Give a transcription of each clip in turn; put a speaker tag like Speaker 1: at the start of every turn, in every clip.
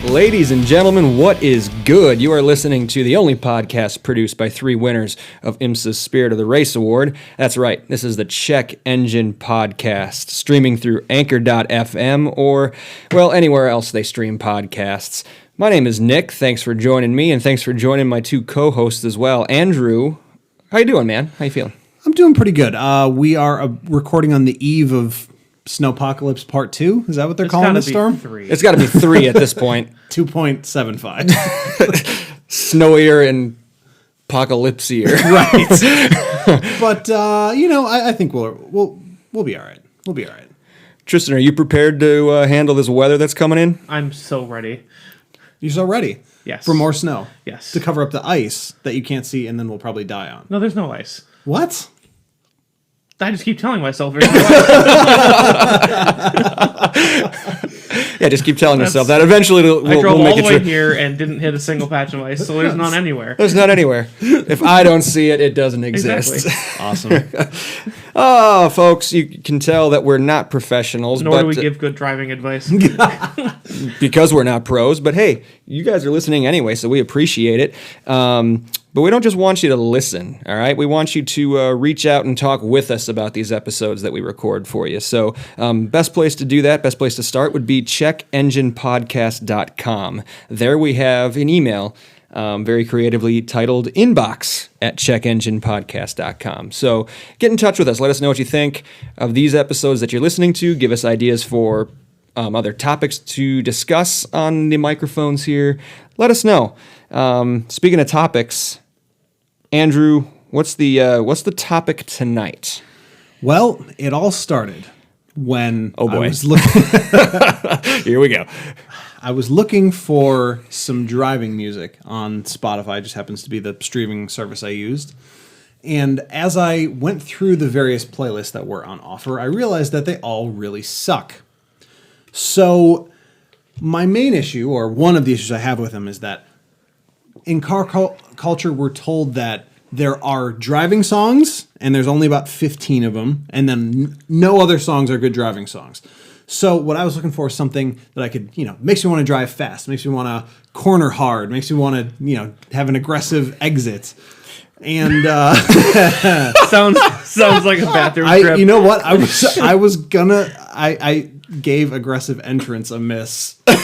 Speaker 1: Ladies and gentlemen, what is good? You are listening to the only podcast produced by three winners of IMSA's Spirit of the Race Award. That's right, this is the Check Engine Podcast, streaming through Anchor.fm or, well, anywhere else they stream podcasts. My name is Nick. Thanks for joining me, and thanks for joining my two co-hosts as well. Andrew, how you doing, man? How you feeling?
Speaker 2: I'm doing pretty good. We are recording on the eve of Snowpocalypse Part 2. Is that what they're calling this storm?
Speaker 3: 3.
Speaker 1: It's got to be 3 at this point.
Speaker 2: 2.75.
Speaker 1: Snowier and apocalypsier.
Speaker 2: Right. But I think we'll be all right. We'll be all right.
Speaker 1: Tristan, are you prepared to handle this weather that's coming in?
Speaker 3: I'm so ready.
Speaker 2: You're so ready?
Speaker 3: Yes.
Speaker 2: For more snow?
Speaker 3: Yes.
Speaker 2: To cover up the ice that you can't see and then we'll probably die on.
Speaker 3: No, there's no ice.
Speaker 2: What?
Speaker 3: I just keep telling myself.
Speaker 1: Yeah, just keep telling yourself that. Eventually,
Speaker 3: I drove all the way here and didn't hit a single patch of ice, so there's none anywhere.
Speaker 1: There's none anywhere. If I don't see it, it doesn't exist.
Speaker 3: Exactly.
Speaker 2: Awesome.
Speaker 1: Oh, folks, you can tell that we're not professionals.
Speaker 3: Nor do we give good driving advice.
Speaker 1: Because we're not pros. But hey, you guys are listening anyway, so we appreciate it. But we don't just want you to listen, all right? We want you to reach out and talk with us about these episodes that we record for you. So best place to do that, best place to start would be checkenginepodcast.com. There we have an email very creatively titled inbox@checkenginepodcast.com. So get in touch with us. Let us know what you think of these episodes that you're listening to. Give us ideas for other topics to discuss on the microphones here. Let us know. Speaking of topics, Andrew, what's the topic tonight?
Speaker 2: Well, it all started when
Speaker 1: I
Speaker 2: was looking.
Speaker 1: Here we go.
Speaker 2: I was looking for some driving music on Spotify. It just happens to be the streaming service I used. And as I went through the various playlists that were on offer, I realized that they all really suck. So my main issue, or one of the issues I have with them, is that in car culture, we're told that there are driving songs, and there's only about 15 of them, and then no other songs are good driving songs. So what I was looking for is something that I could, makes me want to drive fast, makes me want to corner hard, makes me want to, have an aggressive exit. And
Speaker 3: sounds like a bathroom trip.
Speaker 2: You know what? I gave aggressive entrance a miss. But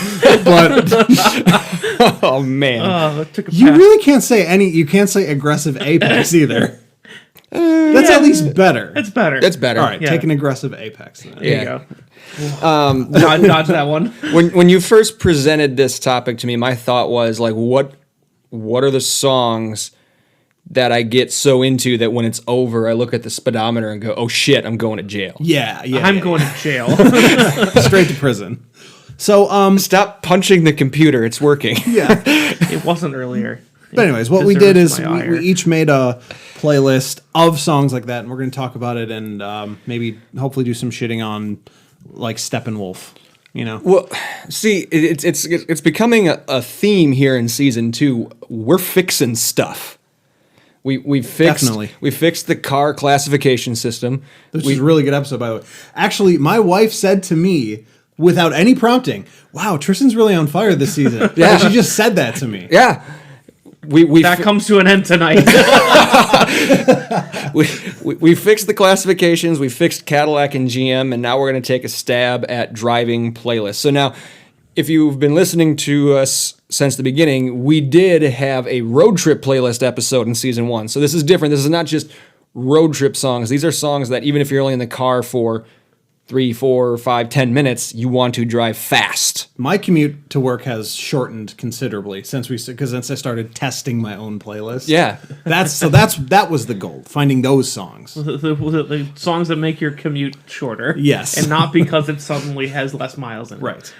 Speaker 1: oh man.
Speaker 3: That took a
Speaker 2: you
Speaker 3: pass.
Speaker 2: really can't say you can't say aggressive apex either. That's at least better.
Speaker 3: It's better.
Speaker 1: That's better.
Speaker 2: All right,
Speaker 3: Yeah.
Speaker 2: take an aggressive apex then.
Speaker 3: There you go. Dodge that one.
Speaker 1: When you first presented this topic to me, my thought was like, what are the songs that I get so into that when it's over, I look at the speedometer and go, oh shit, I'm going to jail.
Speaker 2: Yeah.
Speaker 3: I'm going to jail.
Speaker 2: Straight to prison. So
Speaker 1: Stop punching the computer. It's working.
Speaker 2: yeah.
Speaker 3: It wasn't earlier.
Speaker 2: But anyways, what we did is
Speaker 3: Deserves my
Speaker 2: we
Speaker 3: ire.
Speaker 2: each made a playlist of songs like that, and we're going to talk about it and maybe hopefully do some shitting on like Steppenwolf.
Speaker 1: Well, see, it's becoming a theme here in season 2. We're fixing stuff. We fixed the car classification system.
Speaker 2: Which is a really good episode, by the way. Actually, my wife said to me, without any prompting, wow, Tristan's really on fire this season.
Speaker 1: Yeah.
Speaker 2: She just said that to me.
Speaker 1: Yeah.
Speaker 3: That comes to an end tonight.
Speaker 1: we fixed the classifications, we fixed Cadillac and GM, and now we're going to take a stab at driving playlists. So now, if you've been listening to us since the beginning, we did have a road trip playlist episode in season 1. So this is different. This is not just road trip songs. These are songs that even if you're only in the car for 3, 4, 5, 10 minutes, you want to drive fast.
Speaker 2: My commute to work has shortened considerably since I started testing my own playlist.
Speaker 1: Yeah.
Speaker 2: That was the goal, finding those songs.
Speaker 3: the songs that make your commute shorter.
Speaker 2: Yes.
Speaker 3: And not because it suddenly has less miles in it.
Speaker 2: Right.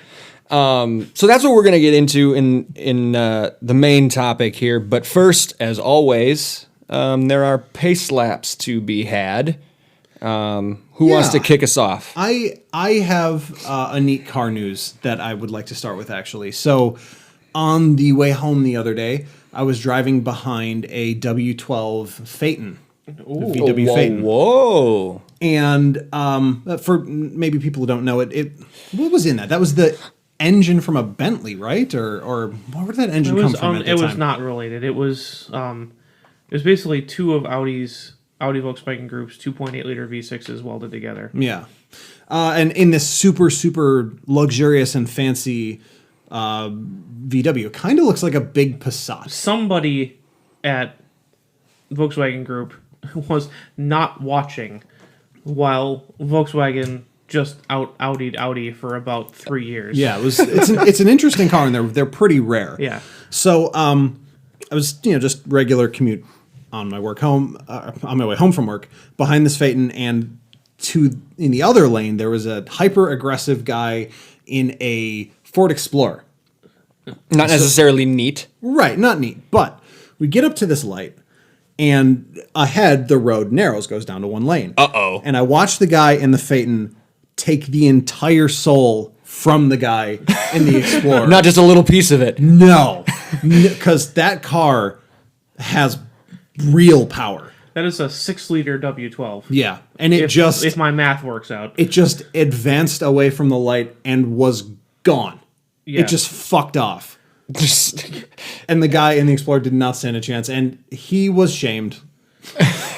Speaker 1: So that's what we're going to get into in the main topic here. But first, as always, there are pace laps to be had. Who wants to kick us off?
Speaker 2: I have a neat car news that I would like to start with, actually. So on the way home the other day, I was driving behind a W12 Phaeton. VW Phaeton.
Speaker 1: Whoa.
Speaker 2: And for maybe people who don't know it, what was in that? That was the engine from a Bentley, right? Or where did that engine come from at the time?
Speaker 3: It was not related. It was basically two of Audi Volkswagen Group's 2.8 liter V6s welded together.
Speaker 2: Yeah. And in this super, super luxurious and fancy VW, kind of looks like a big Passat.
Speaker 3: Somebody at Volkswagen Group was not watching while Volkswagen just Audi'd Audi for about 3 years.
Speaker 2: Yeah, it's an interesting car, and they're pretty rare.
Speaker 3: Yeah.
Speaker 2: So I was just regular commute on my way home from work behind this Phaeton, and in the other lane there was a hyper aggressive guy in a Ford Explorer.
Speaker 1: Not necessarily neat.
Speaker 2: Right, not neat. But we get up to this light, and ahead the road narrows, goes down to one lane.
Speaker 1: Uh-oh.
Speaker 2: And I watched the guy in the Phaeton take the entire soul from the guy in the Explorer.
Speaker 1: Not just a little piece of it.
Speaker 2: No. Because that car has real power.
Speaker 3: That is a 6-liter W12.
Speaker 2: Yeah. And
Speaker 3: if my math works out.
Speaker 2: It just advanced away from the light and was gone.
Speaker 3: Yeah.
Speaker 2: It just fucked off. And the guy in the Explorer did not stand a chance, and he was shamed.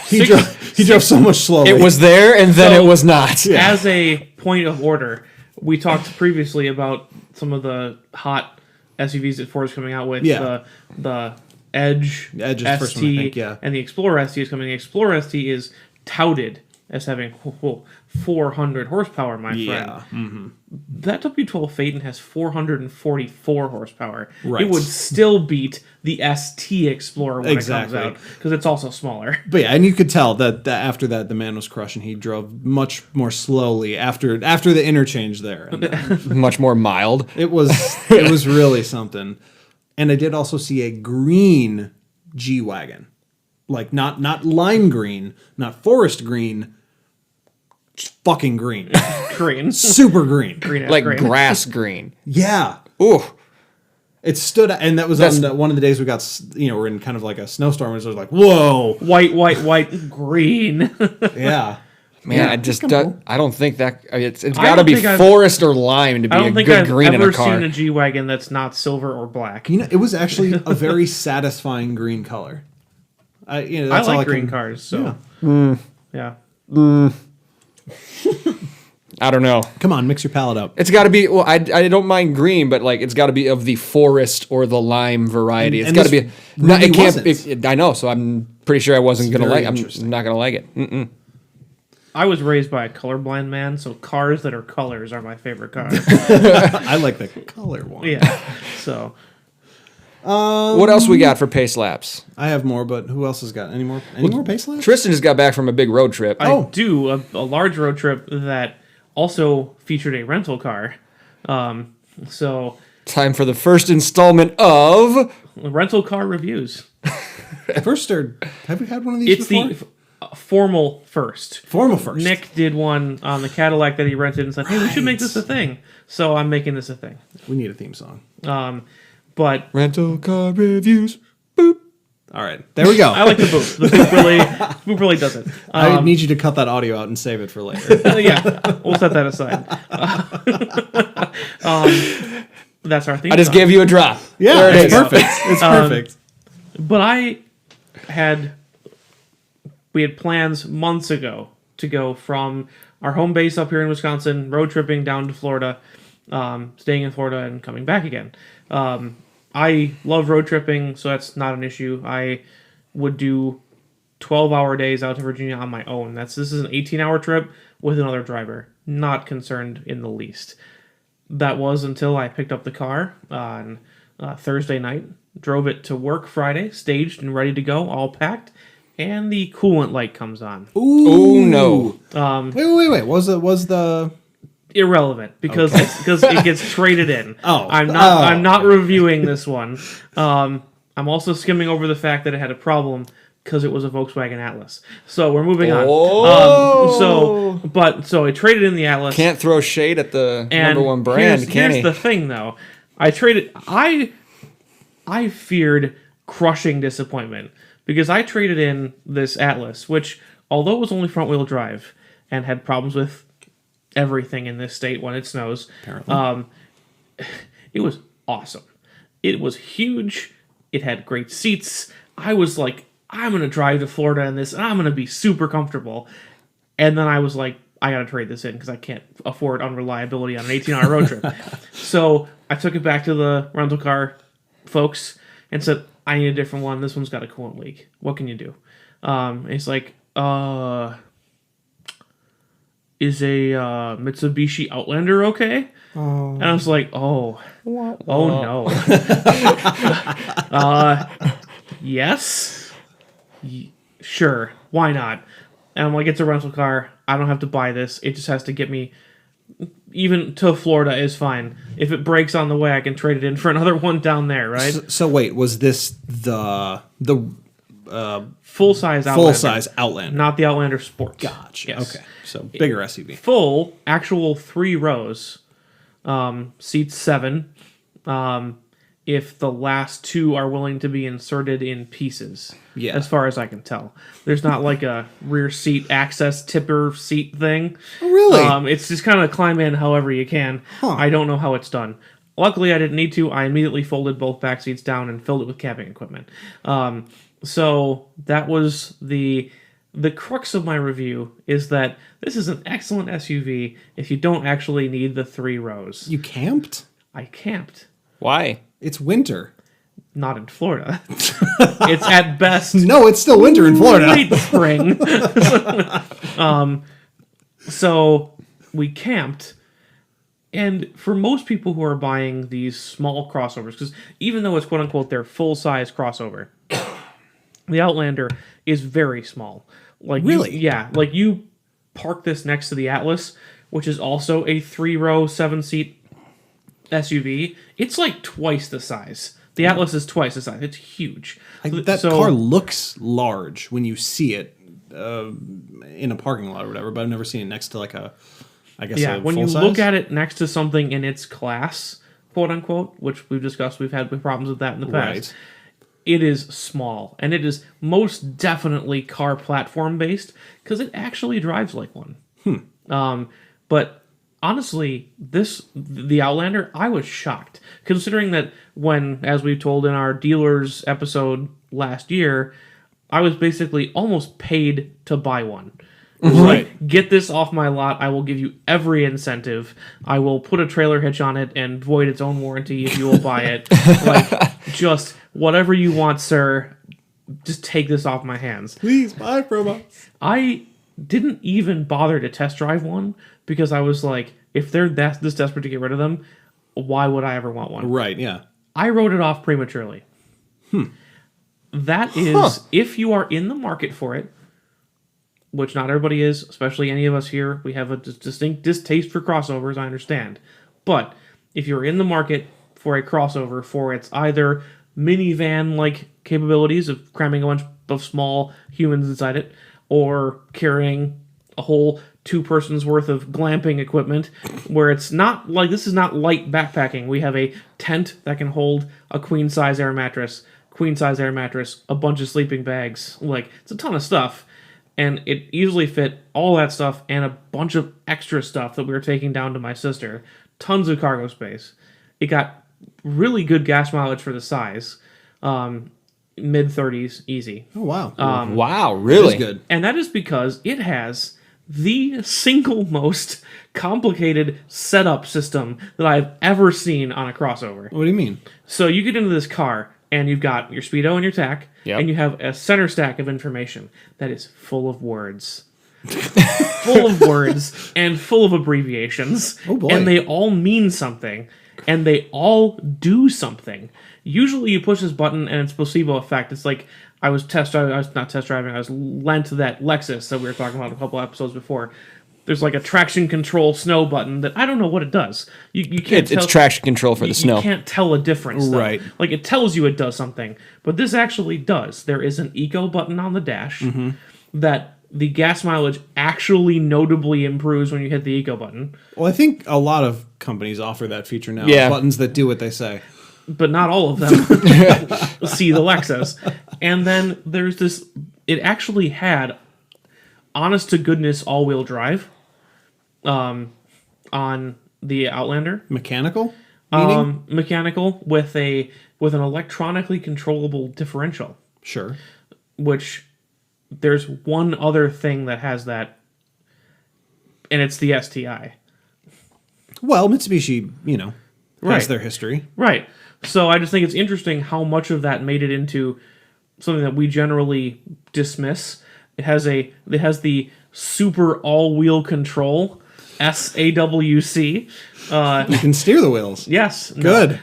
Speaker 2: He drove so much slowly.
Speaker 1: It was there, and then it was not.
Speaker 2: Yeah.
Speaker 3: As a point of order, we talked previously about some of the hot SUVs that Ford's coming out with.
Speaker 2: Yeah.
Speaker 3: The Edge
Speaker 2: Edge is the first one, I
Speaker 3: ST,
Speaker 2: think, yeah.
Speaker 3: and the Explorer ST is coming. The Explorer ST is touted as having 400 horsepower, my friend.
Speaker 2: Yeah. Mm-hmm.
Speaker 3: That W12 Phaeton has 444 horsepower.
Speaker 2: Right.
Speaker 3: It would still beat the ST Explorer when
Speaker 2: Exactly.
Speaker 3: it comes out, because it's also smaller.
Speaker 2: But yeah, and you could tell that after that, the man was crushed, and he drove much more slowly after the interchange there. And,
Speaker 1: Much more mild.
Speaker 2: it was really something. And I did also see a green G-Wagon. Like, not lime green, not forest green, fucking green.
Speaker 3: Green.
Speaker 2: Super green.
Speaker 3: Green as
Speaker 1: Like
Speaker 3: green.
Speaker 1: grass green.
Speaker 2: Yeah.
Speaker 1: Ooh.
Speaker 2: It stood, and that was on one of the days we got, we're in kind of like a snowstorm, and it was like, whoa.
Speaker 3: White, green.
Speaker 2: Yeah.
Speaker 1: Man,
Speaker 2: Yeah,
Speaker 1: I
Speaker 2: it's
Speaker 1: just
Speaker 2: kinda cool.
Speaker 1: I don't think that it's
Speaker 3: I
Speaker 1: got to
Speaker 3: don't
Speaker 1: be
Speaker 3: think I've-
Speaker 1: forest or lime to be
Speaker 3: I
Speaker 1: a
Speaker 3: don't think
Speaker 1: good
Speaker 3: I've
Speaker 1: green in
Speaker 3: ever
Speaker 1: a car.
Speaker 3: seen a G-Wagon that's not silver or black.
Speaker 2: It was actually a very satisfying green color.
Speaker 3: I
Speaker 2: That's all
Speaker 3: like green
Speaker 2: can-
Speaker 3: cars, so yeah.
Speaker 1: I don't know.
Speaker 2: Come on, mix your palate up.
Speaker 1: It's got to be. Well, I don't mind green, but like it's got to be of the forest or the lime variety. It's
Speaker 2: And
Speaker 1: got to
Speaker 2: this
Speaker 1: be. No,
Speaker 2: really
Speaker 1: it can't.
Speaker 2: wasn't.
Speaker 1: I know. So I'm pretty sure I wasn't gonna
Speaker 2: very
Speaker 1: like. I'm
Speaker 2: interesting.
Speaker 1: not gonna like it. Mm-mm.
Speaker 3: I was raised by a colorblind man, so cars that are colors are my favorite cars.
Speaker 2: I like the color one.
Speaker 3: Yeah. So
Speaker 1: What else we got for pace laps?
Speaker 2: I have more, but who else has got any more pace laps?
Speaker 1: Tristan just got back from a big road trip.
Speaker 3: I do a large road trip that also featured a rental car. So
Speaker 1: Time for the first installment of.
Speaker 3: rental car reviews.
Speaker 2: First, or have we had one of these
Speaker 3: It's
Speaker 2: before?
Speaker 3: the formal first.
Speaker 2: Formal first.
Speaker 3: Nick did one on the Cadillac that he rented and said, "Hey, we should make this a thing." So I'm making this a thing.
Speaker 2: We need a theme song.
Speaker 3: But
Speaker 1: Rental car reviews. Boop.
Speaker 2: All right, there we go.
Speaker 3: I like the boop. The boop really does it.
Speaker 2: I need you to cut that audio out and save it for later.
Speaker 3: Yeah, we'll set that aside. That's our theme.
Speaker 1: I just
Speaker 3: song.
Speaker 1: gave you a drop.
Speaker 2: Yeah,
Speaker 1: There it
Speaker 2: it's
Speaker 1: is.
Speaker 2: perfect. It's perfect.
Speaker 3: But we had plans months ago to go from our home base up here in Wisconsin, road tripping down to Florida, staying in Florida and coming back again. I love road tripping, so that's not an issue. I would do 12-hour days out to Virginia on my own. This is an 18-hour trip with another driver. Not concerned in the least. That was until I picked up the car on Thursday night, drove it to work Friday, staged and ready to go, all packed, and the coolant light comes on.
Speaker 1: Oh no.
Speaker 2: Wait. Was the
Speaker 3: Irrelevant because it gets traded in.
Speaker 2: Oh.
Speaker 3: I'm not reviewing this one. I'm also skimming over the fact that it had a problem because it was a Volkswagen Atlas. So we're moving on.
Speaker 1: Oh.
Speaker 3: So I traded in the Atlas.
Speaker 1: Can't throw shade at the number one brand, can he?
Speaker 3: Here's the thing, though. I feared crushing disappointment because I traded in this Atlas, which, although it was only front-wheel drive and had problems with everything in this state when it snows, apparently, it was awesome. It was huge. It had great seats. I was like, I'm going to drive to Florida in this, and I'm going to be super comfortable. And then I was like, I got to trade this in because I can't afford unreliability on an 18-hour road trip. So I took it back to the rental car folks and said, I need a different one. This one's got a coolant leak. What can you do? And he's like, is a Mitsubishi Outlander okay? Oh. And I was like, oh no. Yes? Sure, why not? And I'm like, it's a rental car. I don't have to buy this. It just has to get me even to Florida is fine. If it breaks on the way, I can trade it in for another one down there, right?
Speaker 2: So wait, was this the
Speaker 3: full-size Outlander?
Speaker 2: Full-size Outlander.
Speaker 3: Not the Outlander Sport.
Speaker 2: Gotcha.
Speaker 3: Yes.
Speaker 2: Okay. So bigger SUV.
Speaker 3: Full, actual 3 rows, seats 7, if the last 2 are willing to be inserted in pieces.
Speaker 2: Yeah.
Speaker 3: As far as I can tell. There's not like a rear seat access tipper seat thing.
Speaker 2: Oh, really?
Speaker 3: It's just kind of climb in however you can.
Speaker 2: Huh.
Speaker 3: I don't know how it's done. Luckily, I didn't need to. I immediately folded both back seats down and filled it with camping equipment. So that was the crux of my review, is that this is an excellent SUV if you don't actually need the 3 rows.
Speaker 2: You camped?
Speaker 3: I camped.
Speaker 1: Why?
Speaker 2: It's winter.
Speaker 3: Not in Florida. It's at best.
Speaker 2: No, it's still winter in Florida.
Speaker 3: Late spring. So we camped. And for most people who are buying these small crossovers, because even though it's quote unquote their full size crossover, the Outlander is very small. Like
Speaker 2: really?
Speaker 3: Like you park this next to the Atlas, which is also a 3-row 7-seat SUV. It's like twice the size. The Atlas is twice the size. It's huge.
Speaker 2: That car looks large when you see it in a parking lot or whatever, but I've never seen it next to like a, I guess, a
Speaker 3: when you
Speaker 2: full-size?
Speaker 3: look at it next to something in its class, quote unquote, which we've discussed, we've had problems with that in the past.
Speaker 2: Right.
Speaker 3: It is small, and it is most definitely car platform based because it actually drives like one. But honestly, the Outlander, I was shocked considering that when, as we told in our dealers episode last year, I was basically almost paid to buy one. It was like, get this off my lot. I will give you every incentive. I will put a trailer hitch on it and void its own warranty if you will buy it. Like, just whatever you want, sir. Just take this off my hands.
Speaker 2: Please buy from us.
Speaker 3: I didn't even bother to test drive one because I was like, if they're this desperate to get rid of them, why would I ever want one?
Speaker 2: Right, yeah.
Speaker 3: I wrote it off prematurely. That is, if you are in the market for it, which not everybody is, especially any of us here. We have a distinct distaste for crossovers, I understand. But if you're in the market for a crossover for its either minivan-like capabilities of cramming a bunch of small humans inside it, or carrying a whole 2 persons worth of glamping equipment, where it's not like, this is not light backpacking. We have a tent that can hold a queen-size air mattress, a bunch of sleeping bags. Like, it's a ton of stuff. And it easily fit all that stuff and a bunch of extra stuff that we were taking down to my sister. Tons of cargo space. It got really good gas mileage for the size. Mid-30s, easy.
Speaker 2: Oh, wow.
Speaker 1: Wow, really?
Speaker 2: That is good.
Speaker 3: And that is because it has the single most complicated setup system that I've ever seen on a crossover.
Speaker 2: What do you mean?
Speaker 3: So you get into this car, and you've got your speedo and your tack, and you have a center stack of information that is full of words. Full of words and full of abbreviations.
Speaker 2: Oh boy.
Speaker 3: And they all mean something, and they all do something. Usually you push this button and it's placebo effect. It's like I was lent that Lexus that we were talking about a couple episodes before. there's like a traction control snow button that I don't know what it does. You can't tell.
Speaker 1: It's traction control for the snow.
Speaker 3: You can't tell a difference, though.
Speaker 2: Right.
Speaker 3: Like, it tells you it does something, but this actually does. There is an eco button on the dash that the gas mileage actually notably improves when you hit the eco button.
Speaker 2: Well, I think a lot of companies offer that feature now.
Speaker 1: Yeah.
Speaker 2: Buttons that do what they say.
Speaker 3: But not all of them see the Lexus. And then there's this, it actually had honest to goodness all-wheel drive on the Outlander.
Speaker 2: Mechanical? Meaning?
Speaker 3: Mechanical with an electronically controllable differential,
Speaker 2: Sure.
Speaker 3: which there's one other thing that has that, and it's the STI.
Speaker 2: Well, Mitsubishi, has
Speaker 3: Right.
Speaker 2: their history.
Speaker 3: Right. So I just think it's interesting how much of that made it into something that we generally dismiss. It has the super all-wheel control, SAWC.
Speaker 2: You can steer the wheels.
Speaker 3: Yes.
Speaker 2: Good.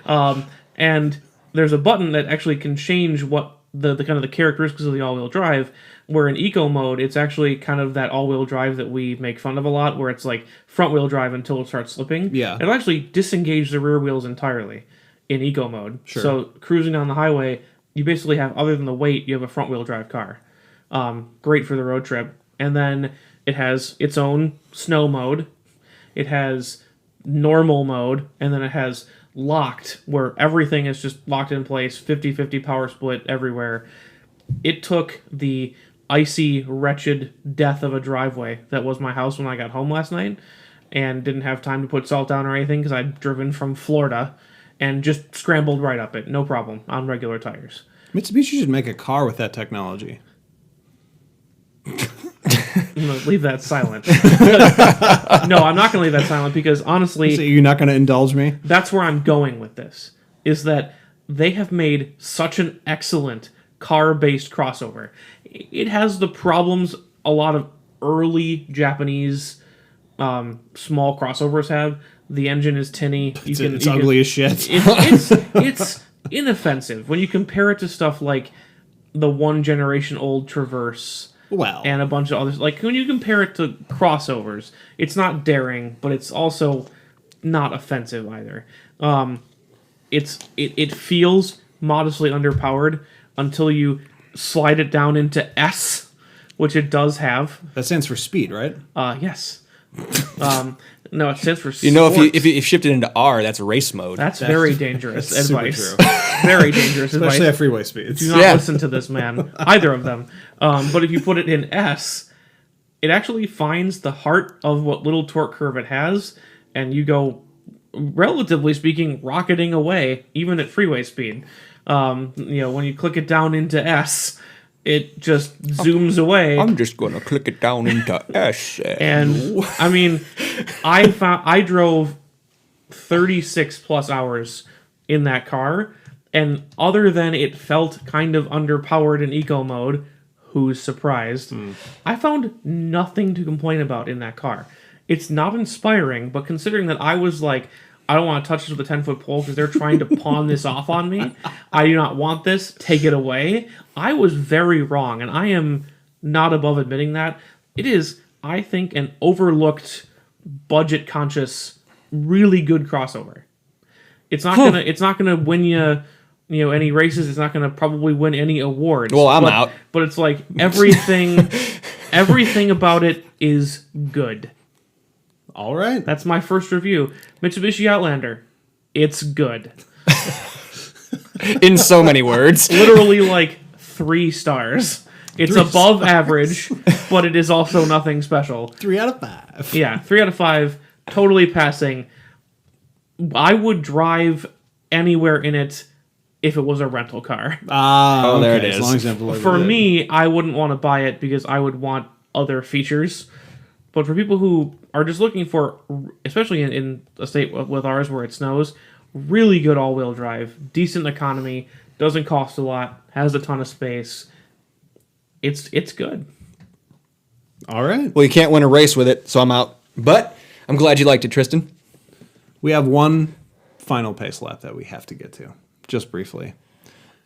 Speaker 3: And there's a button that actually can change what the kind of the characteristics of the all-wheel drive, where in eco mode, it's actually kind of that all-wheel drive that we make fun of a lot, where it's like front-wheel drive until it starts slipping.
Speaker 2: Yeah.
Speaker 3: It'll actually disengage the rear wheels entirely in eco mode.
Speaker 2: Sure.
Speaker 3: So cruising down the highway, you basically have, other than the weight, you have a front-wheel drive car. Great for the road trip. And then it has its own snow mode. It has normal mode, and then it has locked, where everything is just locked in place, 50-50 power split everywhere. It took the icy, wretched death of a driveway that was my house when I got home last night, and didn't have time to put salt down or anything because I'd driven from Florida, and just scrambled right up it, no problem, on regular tires.
Speaker 2: Mitsubishi should make a car with that technology.
Speaker 3: I'm going to leave that silent. No, I'm not going to leave that silent because, honestly...
Speaker 2: So you're not going to indulge me?
Speaker 3: That's where I'm going with this, is that they have made such an excellent car-based crossover. It has the problems a lot of early Japanese small crossovers have. The engine is tinny.
Speaker 2: It's ugly as shit.
Speaker 3: It's inoffensive when you compare it to stuff like the one generation old Traverse.
Speaker 2: Well,
Speaker 3: And a bunch of others. Like, when you compare it to crossovers, it's not daring, but it's also not offensive either. It feels modestly underpowered until you slide it down into S, which it does have.
Speaker 2: that stands for speed, right?
Speaker 3: Yes. No, it stands for
Speaker 1: You know, if
Speaker 3: sports.
Speaker 1: you shift it into R, that's race mode.
Speaker 3: That's very dangerous
Speaker 2: That's super
Speaker 3: advice.
Speaker 2: true.
Speaker 3: Very dangerous
Speaker 2: Especially
Speaker 3: advice.
Speaker 2: at freeway speeds.
Speaker 3: Do not
Speaker 1: Yeah.
Speaker 3: listen to this man. Either of them. But if you put it in S, it actually finds the heart of what little torque curve it has, and you go, relatively speaking, rocketing away, even at freeway speed. When you click it down into S, it just zooms away.
Speaker 1: I'm just gonna click it down into S.
Speaker 3: And I mean, I drove 36 plus hours in that car, and other than it felt kind of underpowered in eco mode, who's surprised, I found nothing to complain about in that car. It's not inspiring, but considering that I was like, I don't want to touch this with a 10-foot pole because they're trying to pawn this off on me. I do not want this. Take it away. I was very wrong, and I am not above admitting that. It is, I think, an overlooked, budget-conscious, really good crossover. It's not gonna win you any races. It's not gonna probably win any awards.
Speaker 1: Well, I'm out.
Speaker 3: But it's like everything about it is good.
Speaker 2: All right.
Speaker 3: That's my first review. Mitsubishi Outlander. It's good.
Speaker 1: In so many words.
Speaker 3: Literally like 3 stars. It's above average, but it is also nothing special.
Speaker 2: 3 out of 5.
Speaker 3: Yeah, 3 out of 5. Totally passing. I would drive anywhere in it if it was a rental car.
Speaker 2: Oh,
Speaker 1: there it
Speaker 2: As
Speaker 1: is.
Speaker 2: long as you have to
Speaker 3: For me, I wouldn't want to buy it because I would want other features. But for people who are just looking for, especially in a state with ours where it snows, really good all-wheel drive, decent economy, doesn't cost a lot, has a ton of space. It's good.
Speaker 2: All right.
Speaker 1: Well, you can't win a race with it, so I'm out. But I'm glad you liked it, Tristan.
Speaker 2: We have one final pace lap that we have to get to, just briefly.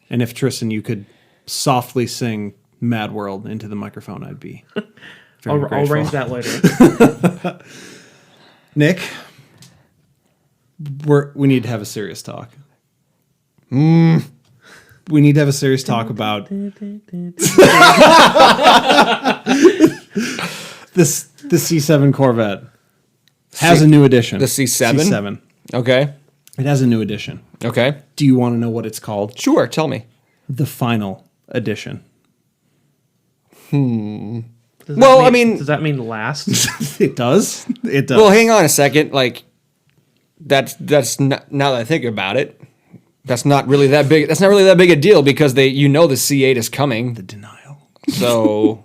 Speaker 2: And if, Tristan, you could softly sing Mad World into the microphone, I'd be
Speaker 3: I'll
Speaker 2: grateful.
Speaker 3: arrange that later.
Speaker 2: Nick, we need to have a serious talk. We need to have a serious talk about this. The C7 Corvette has a new addition.
Speaker 1: The C7?
Speaker 2: C7.
Speaker 1: Okay.
Speaker 2: It has a new addition.
Speaker 1: Okay.
Speaker 2: Do you want to know what it's called?
Speaker 1: Sure. Tell me.
Speaker 2: The final edition.
Speaker 3: Does that mean last?
Speaker 2: It does. It does.
Speaker 1: Well, hang on a second. Like, that's not, now that I think about it, that's not really that big. That's not really that big a deal because the C8 is coming.
Speaker 2: The denial.
Speaker 1: So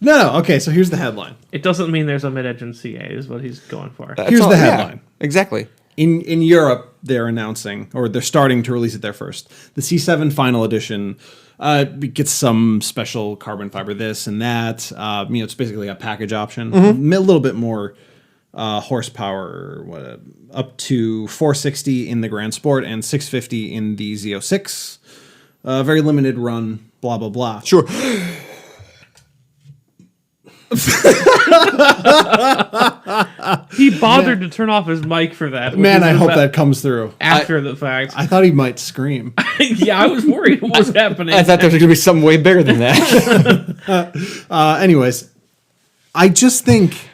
Speaker 2: No. Okay. So here's the headline.
Speaker 3: It doesn't mean there's a mid-engine CA is what he's going for.
Speaker 1: that's
Speaker 2: Here's
Speaker 1: all-
Speaker 2: the
Speaker 1: yeah,
Speaker 2: headline.
Speaker 1: exactly.
Speaker 2: In Europe, they're announcing, or they're starting to release it there first. The C7 Final Edition gets some special carbon fiber this and that. It's basically a package option. A little bit more horsepower, up to 460 in the Grand Sport and 650 in the Z06. Very limited run, blah, blah, blah.
Speaker 1: Sure.
Speaker 3: He bothered to turn off his mic for that. which
Speaker 2: Man,
Speaker 3: is
Speaker 2: I hope
Speaker 3: about-
Speaker 2: that comes through.
Speaker 3: after the fact.
Speaker 2: I thought he might scream.
Speaker 3: Yeah, I was worried what was happening.
Speaker 1: I thought there was going to be something way bigger than that.
Speaker 2: Anyways, I just think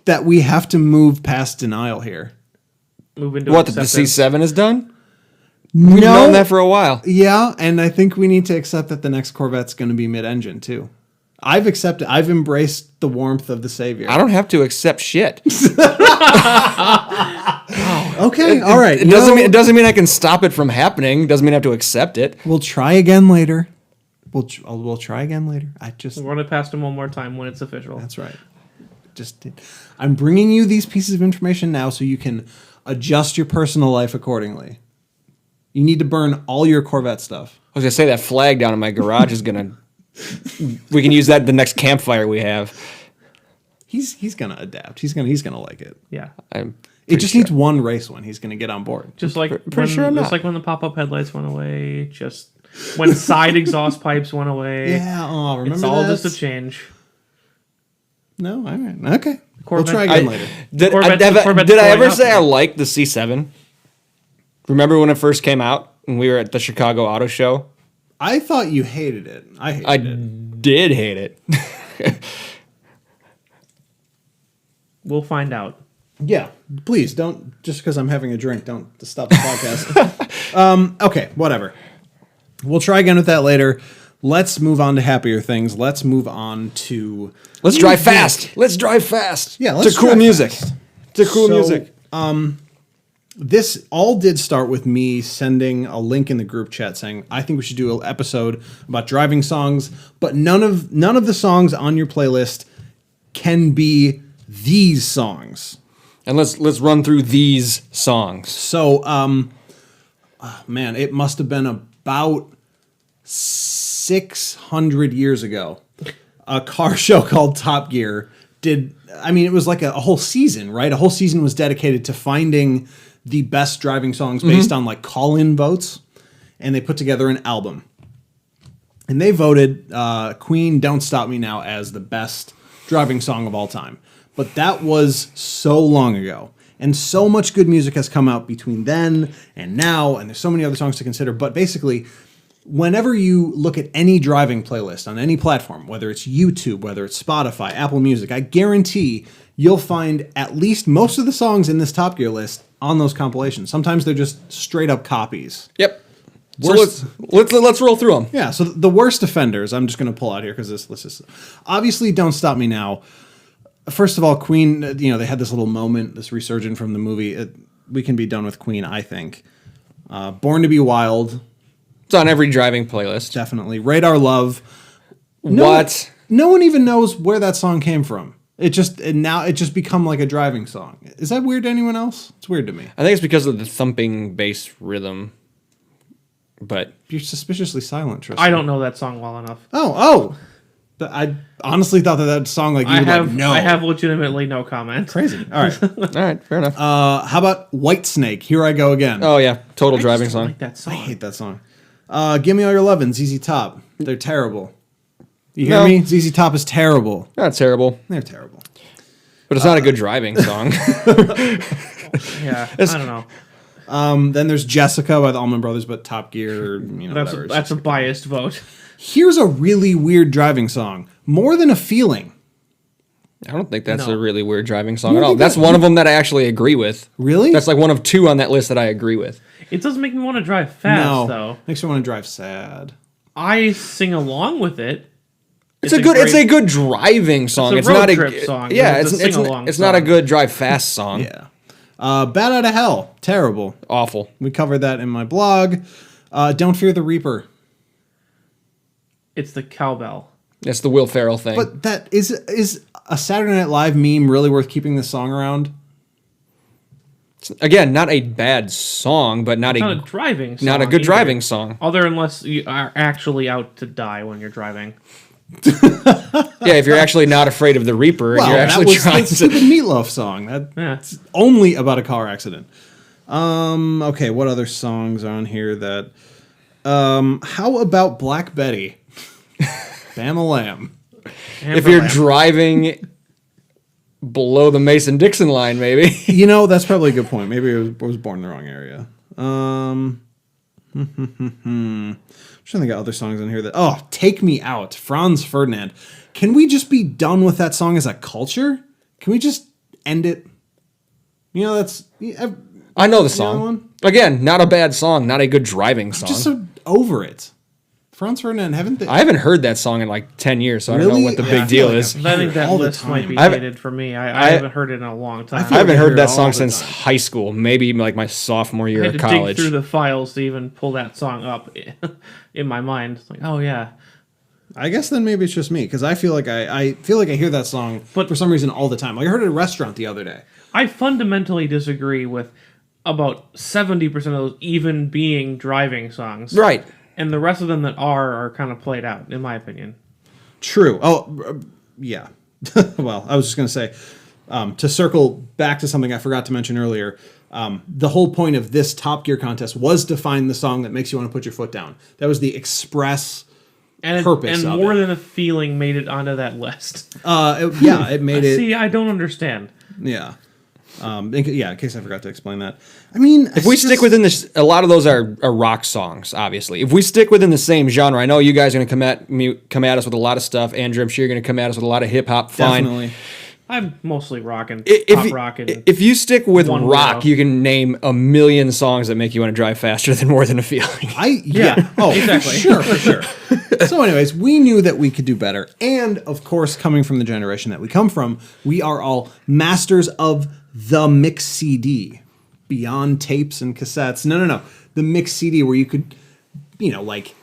Speaker 2: that we have to move past denial here.
Speaker 3: Move into
Speaker 1: What, that the
Speaker 3: acceptance.
Speaker 1: C7 is done? We've known that for a while.
Speaker 2: Yeah, and I think we need to accept that the next Corvette's going to be mid-engine too. I've embraced the warmth of the Savior.
Speaker 1: I don't have to accept shit.
Speaker 2: Okay, all right.
Speaker 1: It doesn't mean I can stop it from happening. Doesn't mean I have to accept it.
Speaker 2: We'll try again later. We'll try again later.
Speaker 3: We'll run it past him one more time when it's official.
Speaker 2: That's right. I'm bringing you these pieces of information now so you can adjust your personal life accordingly. You need to burn all your Corvette stuff.
Speaker 1: I was going to say that flag down in my garage is going to... We can use that at the next campfire we have.
Speaker 2: He's gonna adapt. He's gonna like it.
Speaker 3: Yeah.
Speaker 2: It just needs one race win. He's gonna get on board.
Speaker 3: Just like
Speaker 1: Pretty
Speaker 3: when the pop-up headlights went away, just when side exhaust pipes went away.
Speaker 2: Yeah. Oh, remember
Speaker 3: It's all
Speaker 2: that?
Speaker 3: just a change.
Speaker 2: No. All right. Okay.
Speaker 3: Corvette-
Speaker 2: We'll try again later.
Speaker 1: Did
Speaker 3: Corvette's
Speaker 1: I ever
Speaker 3: going
Speaker 1: say
Speaker 3: up.
Speaker 1: I liked the C7? Remember when it first came out and we were at the Chicago Auto Show?
Speaker 2: I thought you hated it. I hated it.
Speaker 1: Did hate it.
Speaker 3: We'll find out.
Speaker 2: Yeah. Please don't. Just because I'm having a drink, don't stop the podcast. Okay. Whatever. We'll try again with that later. Let's move on to happier things. Let's move on to.
Speaker 1: Let's drive fast. Let's drive fast.
Speaker 2: Yeah, let's
Speaker 1: to cool
Speaker 2: drive
Speaker 1: music.
Speaker 2: fast.
Speaker 1: To cool
Speaker 2: So,
Speaker 1: music.
Speaker 2: This all did start with me sending a link in the group chat saying I think we should do an episode about driving songs, but none of the songs on your playlist can be these songs.
Speaker 1: And let's run through these songs.
Speaker 2: So, man, it must have been about 600 years ago. A car show called Top Gear it was like a whole season, right? A whole season was dedicated to finding the best driving songs based on like call-in votes, and they put together an album. And they voted Queen Don't Stop Me Now as the best driving song of all time. But that was so long ago. And so much good music has come out between then and now, and there's so many other songs to consider. But basically, whenever you look at any driving playlist on any platform, whether it's YouTube, whether it's Spotify, Apple Music, I guarantee you'll find at least most of the songs in this Top Gear list on those compilations. Sometimes they're just straight up copies.
Speaker 1: Yep. So let's roll through them.
Speaker 2: Yeah, so the worst offenders, I'm just going to pull out here because this is obviously Don't Stop Me Now. First of all, Queen, they had this little moment, this resurgence from the movie. We can be done with Queen, I think. Born to Be Wild.
Speaker 1: It's on every driving playlist.
Speaker 2: Definitely. Radar Love.
Speaker 1: What?
Speaker 2: No one even knows where that song came from. Now it just become like a driving song. Is that weird to anyone else? It's weird to me.
Speaker 1: I think it's because of the thumping bass rhythm. But
Speaker 2: You're suspiciously silent, Tristan.
Speaker 3: I don't know that song well enough.
Speaker 2: Oh. I honestly thought that song like you would like, no.
Speaker 3: I have legitimately no comment.
Speaker 2: Crazy. All right.
Speaker 1: all right, fair enough.
Speaker 2: How about Whitesnake? Here I Go Again.
Speaker 1: oh yeah, total
Speaker 3: I
Speaker 1: driving
Speaker 3: just don't
Speaker 1: song.
Speaker 3: like that song.
Speaker 2: I hate that song. Give Me All Your Lovin', ZZ Top. They're terrible. You hear
Speaker 1: No.
Speaker 2: me? ZZ Top is terrible.
Speaker 1: Not terrible,
Speaker 2: They're terrible.
Speaker 1: but it's not a good driving song.
Speaker 3: Yeah, I don't know.
Speaker 2: Then there's Jessica by the Allman Brothers, but Top Gear, whatever.
Speaker 3: That's a biased vote.
Speaker 2: Here's a really weird driving song. More Than a Feeling.
Speaker 1: I don't think that's
Speaker 3: No.
Speaker 1: a really weird driving song
Speaker 2: You
Speaker 1: at
Speaker 2: don't
Speaker 1: all.
Speaker 2: think
Speaker 1: That's
Speaker 2: that-
Speaker 1: one of them that I actually agree with.
Speaker 2: Really?
Speaker 1: That's like one of two on that list that I agree with.
Speaker 3: It doesn't make me want to drive fast,
Speaker 2: No.
Speaker 3: though.
Speaker 2: Makes me want to drive sad.
Speaker 3: I sing along with it.
Speaker 1: It's a good
Speaker 3: great-
Speaker 1: good driving song.
Speaker 3: It's a road trip song.
Speaker 1: Yeah,
Speaker 3: It's a
Speaker 1: it's
Speaker 3: sing-along
Speaker 1: not a
Speaker 3: song.
Speaker 1: good drive fast song.
Speaker 2: Yeah. Bad Out of Hell. Terrible.
Speaker 1: Awful.
Speaker 2: We covered that in my blog. Don't Fear the Reaper.
Speaker 3: It's the cowbell.
Speaker 1: It's the Will Ferrell thing.
Speaker 2: But that is a Saturday Night Live meme really worth keeping this song around?
Speaker 1: Again, not a bad song, but not
Speaker 3: It's not a
Speaker 1: a
Speaker 3: driving song.
Speaker 1: not a good
Speaker 3: either.
Speaker 1: driving song.
Speaker 3: Other unless you are actually out to die when you're driving.
Speaker 1: Yeah, if you're actually not afraid of the Reaper and you're
Speaker 2: that
Speaker 1: actually
Speaker 2: was
Speaker 1: trying
Speaker 2: the
Speaker 1: to.
Speaker 2: stupid Meatloaf song.
Speaker 3: Yeah.
Speaker 2: That's only about a car accident. Okay, what other songs are on here that... how about Black Betty? Bama Lamb.
Speaker 1: If you're driving below the Mason-Dixon line, maybe.
Speaker 2: That's probably a good point. Maybe I was born in the wrong area. I'm trying to think of other songs on here that... Oh, Take Me Out, Franz Ferdinand. Can we just be done with that song as a culture? Can we just end it? That's...
Speaker 1: I know the
Speaker 2: other
Speaker 1: song.
Speaker 2: one?
Speaker 1: Again, not a bad song, not a good driving song.
Speaker 2: Just so over it. Franz Ferdinand, haven't they...
Speaker 1: I haven't heard that song in like 10 years, so I don't
Speaker 2: Really?
Speaker 1: know what the
Speaker 2: Yeah, I
Speaker 1: big
Speaker 2: feel
Speaker 1: deal
Speaker 2: like
Speaker 1: is.
Speaker 3: I think that
Speaker 2: all the
Speaker 3: list might be
Speaker 1: time.
Speaker 3: dated for me. I haven't heard it in a long time.
Speaker 2: feel
Speaker 1: I haven't
Speaker 2: I
Speaker 1: heard
Speaker 2: hear
Speaker 1: that
Speaker 2: it all
Speaker 1: song
Speaker 2: the
Speaker 1: since
Speaker 2: time.
Speaker 1: high school, maybe like my sophomore year
Speaker 3: I
Speaker 1: of
Speaker 3: had to
Speaker 1: college.
Speaker 3: dig through the files to even pull that song up in my mind. It's like, oh yeah.
Speaker 2: I guess then maybe it's just me, because I feel like I feel like I hear that song
Speaker 3: But-
Speaker 2: for some reason all the time. Like I heard it at a restaurant the other day.
Speaker 3: I fundamentally disagree with about 70% of those even being driving songs.
Speaker 1: Right.
Speaker 3: And the rest of them that are kind of played out, in my opinion.
Speaker 2: True. Oh, yeah. Well, I was just going to say, to circle back to something I forgot to mention earlier, the whole point of this Top Gear contest was to find the song that makes you want to put your foot down. That was the express purpose
Speaker 3: And
Speaker 2: of
Speaker 3: More
Speaker 2: it.
Speaker 3: Than a Feeling made it onto that list.
Speaker 2: It made it...
Speaker 3: See, I don't understand.
Speaker 2: Yeah. In case I forgot to explain that. I mean,
Speaker 1: If we stick within this, a lot of those are rock songs, obviously. If we stick within the same genre, I know you guys are going to come at us with a lot of stuff. Andrew, I'm sure you're going to come at us with a lot of hip hop. Fine.
Speaker 2: Definitely.
Speaker 3: I'm mostly rocking,
Speaker 1: If,
Speaker 3: rock and
Speaker 1: if you stick with
Speaker 3: One
Speaker 1: rock,
Speaker 3: Wheel.
Speaker 1: you can name a million songs that make you want to drive faster than More Than a Feeling.
Speaker 3: Yeah,
Speaker 2: Oh,
Speaker 3: exactly.
Speaker 2: for sure. So anyways, we knew that we could do better. And of course, coming from the generation that we come from, we are all masters of the mix CD. Beyond tapes and cassettes. No. The mix CD where you could, like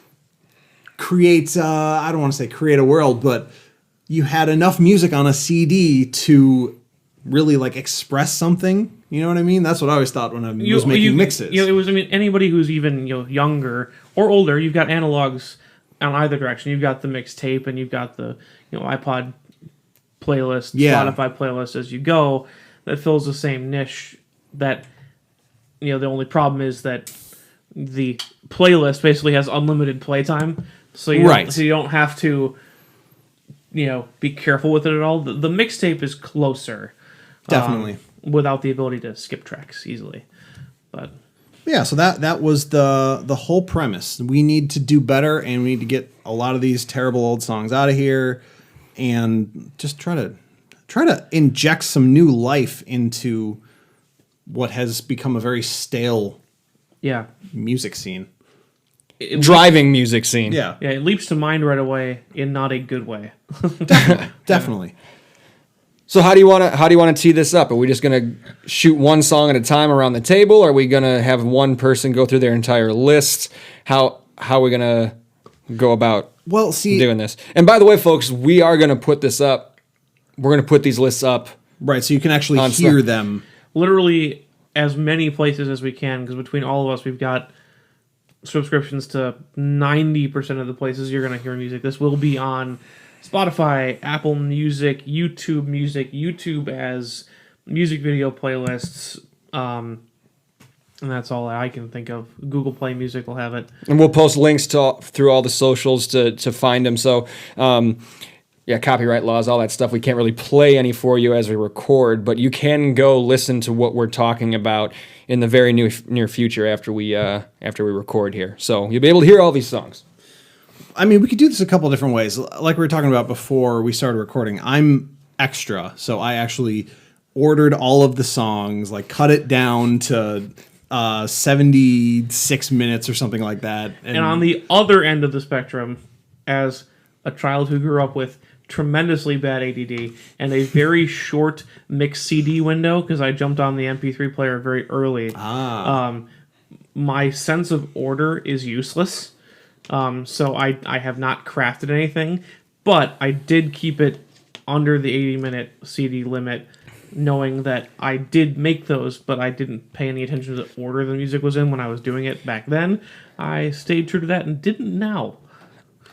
Speaker 2: create, I don't want to say create a world, but you had enough music on a CD to really like express something. You know what I mean? That's what I always thought when I was making mixes.
Speaker 3: It was. I mean, anybody who's even younger or older, you've got analogs on either direction. You've got the mixtape, and you've got the iPod playlist,
Speaker 2: Yeah.
Speaker 3: Spotify playlist as you go. That fills the same niche. That the only problem is that the playlist basically has unlimited playtime, so you don't have to be careful with it at all. The mixtape is closer.
Speaker 2: Definitely.
Speaker 3: Without the ability to skip tracks easily. But
Speaker 2: Yeah, so that was the whole premise. We need to do better, and we need to get a lot of these terrible old songs out of here, and just try to inject some new life into what has become a very stale
Speaker 3: yeah.
Speaker 2: music scene.
Speaker 1: Driving music scene.
Speaker 2: Yeah,
Speaker 3: Yeah, it leaps to mind right away in not a good way.
Speaker 2: definitely.
Speaker 1: So how do you want to tee this up? Are we just going to shoot one song at a time around the table? Or are we going to have one person go through their entire list? How are we going to go about
Speaker 2: Well, see,
Speaker 1: doing this? And by the way, folks, we are going to put this up. We're going to put these lists up.
Speaker 2: right, so you can actually
Speaker 1: On
Speaker 2: hear
Speaker 1: Sp-
Speaker 2: them.
Speaker 3: Literally as many places as we can, because between all of us, we've got subscriptions to 90% of the places you're going to hear music. This will be on Spotify, Apple Music, YouTube as music video playlists, And that's all I can think of. Google Play Music will have it.
Speaker 1: And we'll post links through all the socials to find them. So, yeah, copyright laws, all that stuff. We can't really play any for you as we record, but you can go listen to what we're talking about in the very near future after we record here. So you'll be able to hear all these songs.
Speaker 2: I mean, we could do this a couple different ways. Like we were talking about before we started recording, I'm extra, so I actually ordered all of the songs, like cut it down to 76 minutes or something like that.
Speaker 3: And on the other end of the spectrum, as a child who grew up with tremendously bad ADD and a very short mix CD window, because I jumped on the MP3 player very early, my sense of order is useless. So I have not crafted anything, but I did keep it under the 80-minute CD limit, knowing that I did make those, but I didn't pay any attention to the order the music was in when I was doing it back then. I stayed true to that and didn't now.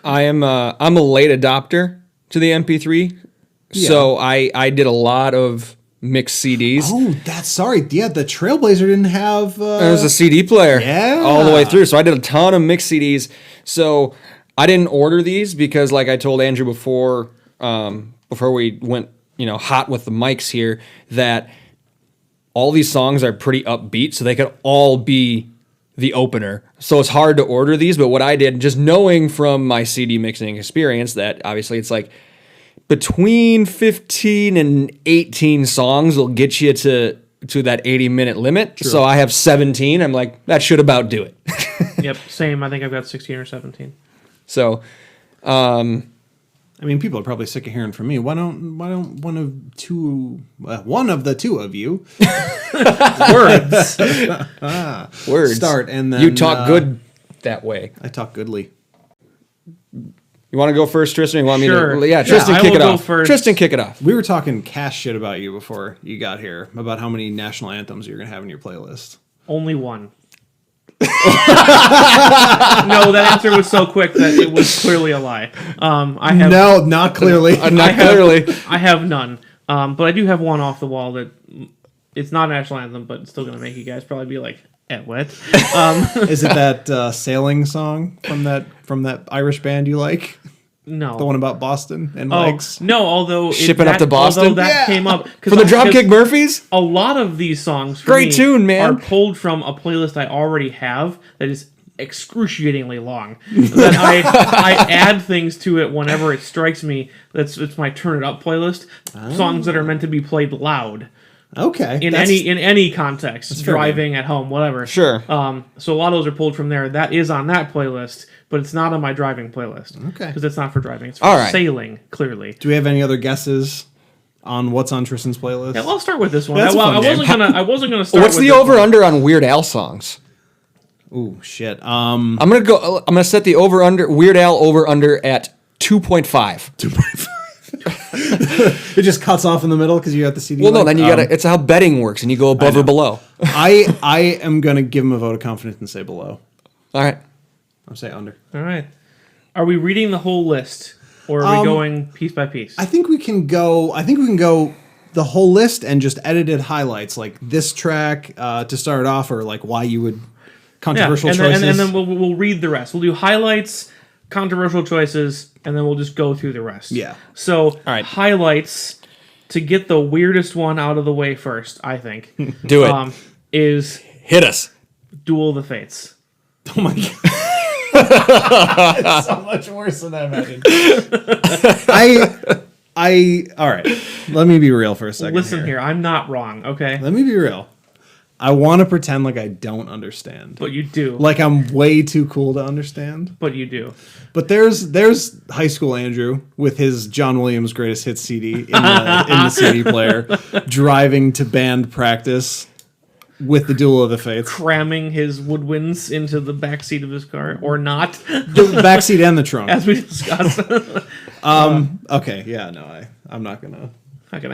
Speaker 1: I'm a late adopter to the MP3, so I did a lot of mixed CDs.
Speaker 2: Oh, the Trailblazer didn't have...
Speaker 1: There was a CD player all the way through, so I did a ton of mixed CDs. So I didn't order these because, like I told Andrew before we went hot with the mics here, that all these songs are pretty upbeat, so they could all be the opener. So it's hard to order these, but what I did, just knowing from my CD mixing experience that obviously it's like between 15 and 18 songs will get you to that 80-minute limit. True. So I have 17. I'm like, that should about do it.
Speaker 3: Yep, same. I think I've got 16 or 17.
Speaker 1: So,
Speaker 2: I mean, people are probably sick of hearing from me. Why don't one of the two of you
Speaker 1: words
Speaker 2: start, and then
Speaker 1: you talk good that way.
Speaker 2: I talk goodly.
Speaker 1: You want to go first, Tristan? You want
Speaker 3: Sure.
Speaker 1: me to? Yeah, Tristan,
Speaker 3: I
Speaker 1: kick
Speaker 3: will
Speaker 1: it
Speaker 3: go
Speaker 1: off.
Speaker 3: first.
Speaker 1: Tristan, kick it off.
Speaker 2: We were talking cash shit about you before you got here, about how many national anthems you're gonna have in your playlist.
Speaker 3: Only one. No, that answer was so quick that it was clearly a lie. I have
Speaker 2: No, not clearly.
Speaker 3: I have none. But I do have one off the wall that it's not a national anthem, but it's still going to make you guys probably be like, "Eh, what?"
Speaker 2: Is it that sailing song from that Irish band you like?
Speaker 3: No,
Speaker 2: the one about Boston and legs.
Speaker 3: No, although
Speaker 1: Shipping up to Boston.
Speaker 3: Although that came up
Speaker 1: from the Dropkick Murphys.
Speaker 3: A lot of these songs,
Speaker 1: great tune, man,
Speaker 3: are pulled from a playlist I already have that is excruciatingly long. That I add things to it whenever it strikes me. It's my turn it up playlist. Songs that are meant to be played loud.
Speaker 2: Okay.
Speaker 3: In any context, driving, at home, whatever.
Speaker 1: Sure.
Speaker 3: So a lot of those are pulled from there. That is on that playlist, but it's not on my driving playlist.
Speaker 2: Okay.
Speaker 3: Because it's not for driving. It's for sailing, clearly.
Speaker 2: Do we have any other guesses on what's on Tristan's playlist?
Speaker 3: Yeah, well, I'll start with this one.
Speaker 2: I
Speaker 3: wasn't gonna start.
Speaker 1: What's the over under on Weird Al songs?
Speaker 2: Ooh, shit.
Speaker 1: I'm gonna set the over under Weird Al over under at 2.5.
Speaker 2: 2.5. It just cuts off in the middle because you got the CD.
Speaker 1: Well, no, then you gotta. It's how betting works, and you go above or below.
Speaker 2: I am gonna give him a vote of confidence and say below.
Speaker 1: All right,
Speaker 2: I'll say under.
Speaker 3: All right. Are we reading the whole list, or are we going piece by piece?
Speaker 2: I think we can go the whole list and just edited highlights, like this track to start off, or like why you would controversial choices,
Speaker 3: and then we'll read the rest. We'll do highlights, controversial choices, and then we'll just go through the rest.
Speaker 2: Yeah.
Speaker 3: So,
Speaker 1: all right.
Speaker 3: Highlights, to get the weirdest one out of the way first, I think.
Speaker 1: Do it.
Speaker 3: Is
Speaker 1: hit us.
Speaker 3: Duel of the Fates.
Speaker 2: Oh my god. It's so much worse than I imagined. All right. Let me be real for a second.
Speaker 3: Listen here. I'm not wrong, okay?
Speaker 2: Let me be real. I want to pretend like I don't understand.
Speaker 3: But you do.
Speaker 2: Like I'm way too cool to understand.
Speaker 3: But you do.
Speaker 2: But there's high school Andrew with his John Williams greatest hits CD in the CD player, driving to band practice with the Duel of the Fates,
Speaker 3: cramming his woodwinds into the backseat of his car, or not.
Speaker 2: The backseat and the trunk,
Speaker 3: as we discussed.
Speaker 2: Okay, yeah, no, I'm not gonna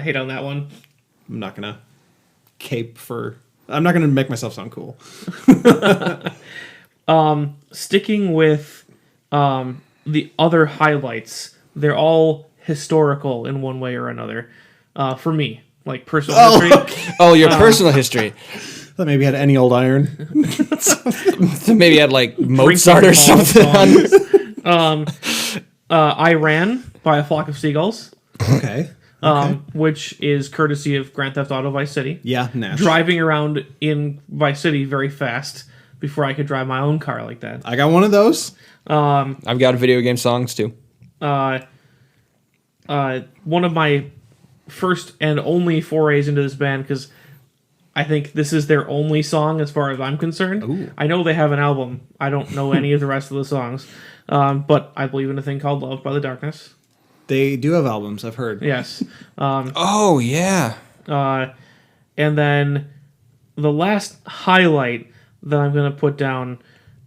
Speaker 3: hate on that one.
Speaker 2: I'm not gonna cape for. I'm not gonna make myself sound cool.
Speaker 3: Sticking with the other highlights, they're all historical in one way or another. For me, like personal history.
Speaker 1: Oh, your personal history.
Speaker 2: thought maybe had any old iron.
Speaker 1: Maybe had like Mozart or something.
Speaker 3: I Ran by A Flock of Seagulls.
Speaker 2: Okay.
Speaker 3: Which is courtesy of Grand Theft Auto Vice City.
Speaker 2: Yeah, Nash.
Speaker 3: Driving around in Vice City very fast before I could drive my own car like that.
Speaker 2: I got one of those.
Speaker 1: I've got video game songs too.
Speaker 3: One of my first and only forays into this band, because I think this is their only song as far as I'm concerned.
Speaker 2: Ooh.
Speaker 3: I know they have an album. I don't know any of the rest of the songs. But I believe in a thing called Love by the Darkness.
Speaker 2: They do have albums, I've heard.
Speaker 3: Yes.
Speaker 1: Oh yeah.
Speaker 3: And then the last highlight that I'm going to put down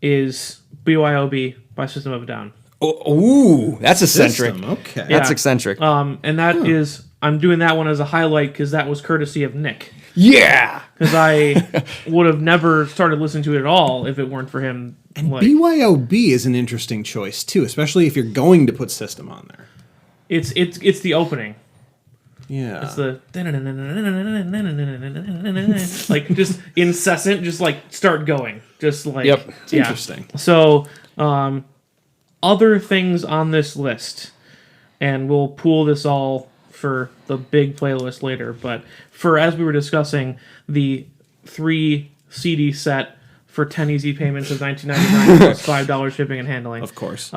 Speaker 3: is BYOB by System of a Down.
Speaker 1: Oh, ooh, that's eccentric.
Speaker 2: System, okay.
Speaker 1: That's
Speaker 3: Yeah.
Speaker 1: eccentric.
Speaker 3: And that is, I'm doing that one as a highlight because that was courtesy of Nick.
Speaker 1: Yeah.
Speaker 3: Because I would have never started listening to it at all if it weren't for him.
Speaker 2: And BYOB is an interesting choice, too, especially if you're going to put System on there.
Speaker 3: It's the opening.
Speaker 2: Yeah.
Speaker 3: It's the like just incessant, just like start going, just like
Speaker 1: Yep.
Speaker 2: It's interesting.
Speaker 3: So, other things on this list, and we'll pool this all for the big playlist later. But for as we were discussing, the 3 CD set for 10 easy payments of $19.99 plus $5 shipping and handling.
Speaker 2: Of course.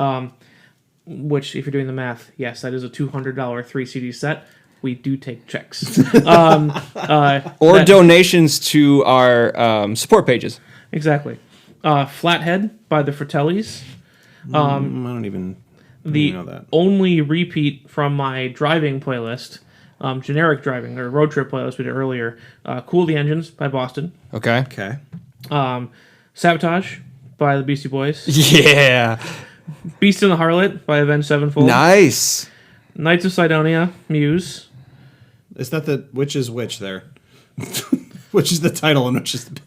Speaker 3: Which, if you're doing the math, yes, that is a $200 3 CD set. We do take checks. Or
Speaker 1: donations to our support pages.
Speaker 3: Exactly. Flathead by the Fratellis.
Speaker 2: I don't even know that.
Speaker 3: Only repeat from my driving playlist, generic driving or road trip playlist we did earlier. Cool the Engines by Boston.
Speaker 1: Okay.
Speaker 2: Okay.
Speaker 3: Sabotage by the Beastie Boys.
Speaker 1: Yeah.
Speaker 3: Beast and the Harlot by Avenged Sevenfold.
Speaker 1: Nice.
Speaker 3: Knights of Sidonia, Muse.
Speaker 2: Is that which is which there? Which is the title and which is the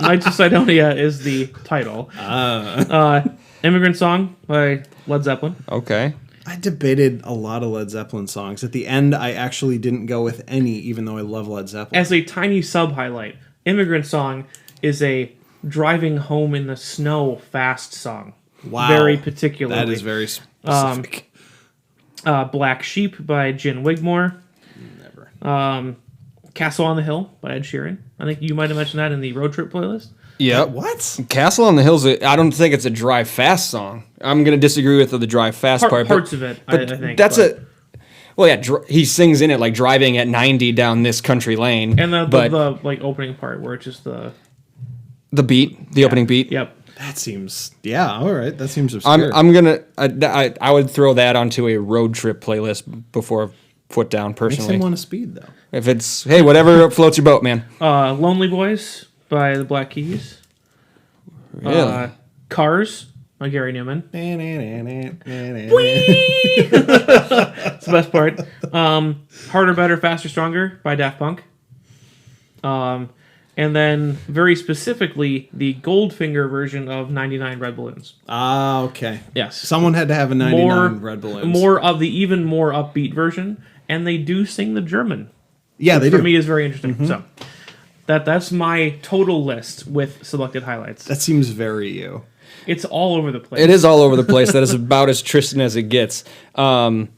Speaker 3: Knights of Sidonia is the title. Immigrant Song by Led Zeppelin.
Speaker 1: Okay.
Speaker 2: I debated a lot of Led Zeppelin songs. At the end, I actually didn't go with any, even though I love Led Zeppelin.
Speaker 3: As a tiny sub-highlight, Immigrant Song is a driving home in the snow fast song.
Speaker 2: Wow.
Speaker 3: Very particularly.
Speaker 2: That is very specific.
Speaker 3: Black Sheep by Gin Wigmore.
Speaker 2: Never.
Speaker 3: Castle on the Hill by Ed Sheeran. I think you might have mentioned that in the road trip playlist.
Speaker 1: Yep.
Speaker 2: What?
Speaker 1: Castle on the Hills, I don't think it's a drive fast song. I'm going to disagree with the drive fast part.
Speaker 3: Parts of it, I think.
Speaker 1: That's well, yeah, he sings in it like driving at 90 down this country lane.
Speaker 3: And the like opening part where it's just the
Speaker 1: beat, the opening beat.
Speaker 3: Yep.
Speaker 2: That seems, yeah, all right. That seems obscure.
Speaker 1: I'm going to, I would throw that onto a road trip playlist before Foot Down,
Speaker 2: Makes
Speaker 1: personally.
Speaker 2: him want to speed, though.
Speaker 1: If it's, hey, whatever floats your boat, man.
Speaker 3: Lonely Boys by the Black Keys.
Speaker 1: Really?
Speaker 3: Cars by Gary Newman.
Speaker 2: It's
Speaker 3: It's the best part. Harder, Better, Faster, Stronger by Daft Punk. And then, very specifically, the Goldfinger version of 99 Red Balloons.
Speaker 2: Ah, okay.
Speaker 3: Yes.
Speaker 2: Someone had to have a 99 Red Balloons.
Speaker 3: More of the even more upbeat version, and they do sing the German.
Speaker 2: Yeah, they
Speaker 3: For
Speaker 2: do.
Speaker 3: me, is very interesting. So, that's my total list with selected highlights.
Speaker 2: That seems very you.
Speaker 3: It's all over the place.
Speaker 1: It is all over the place. That is about as Tristan as it gets. I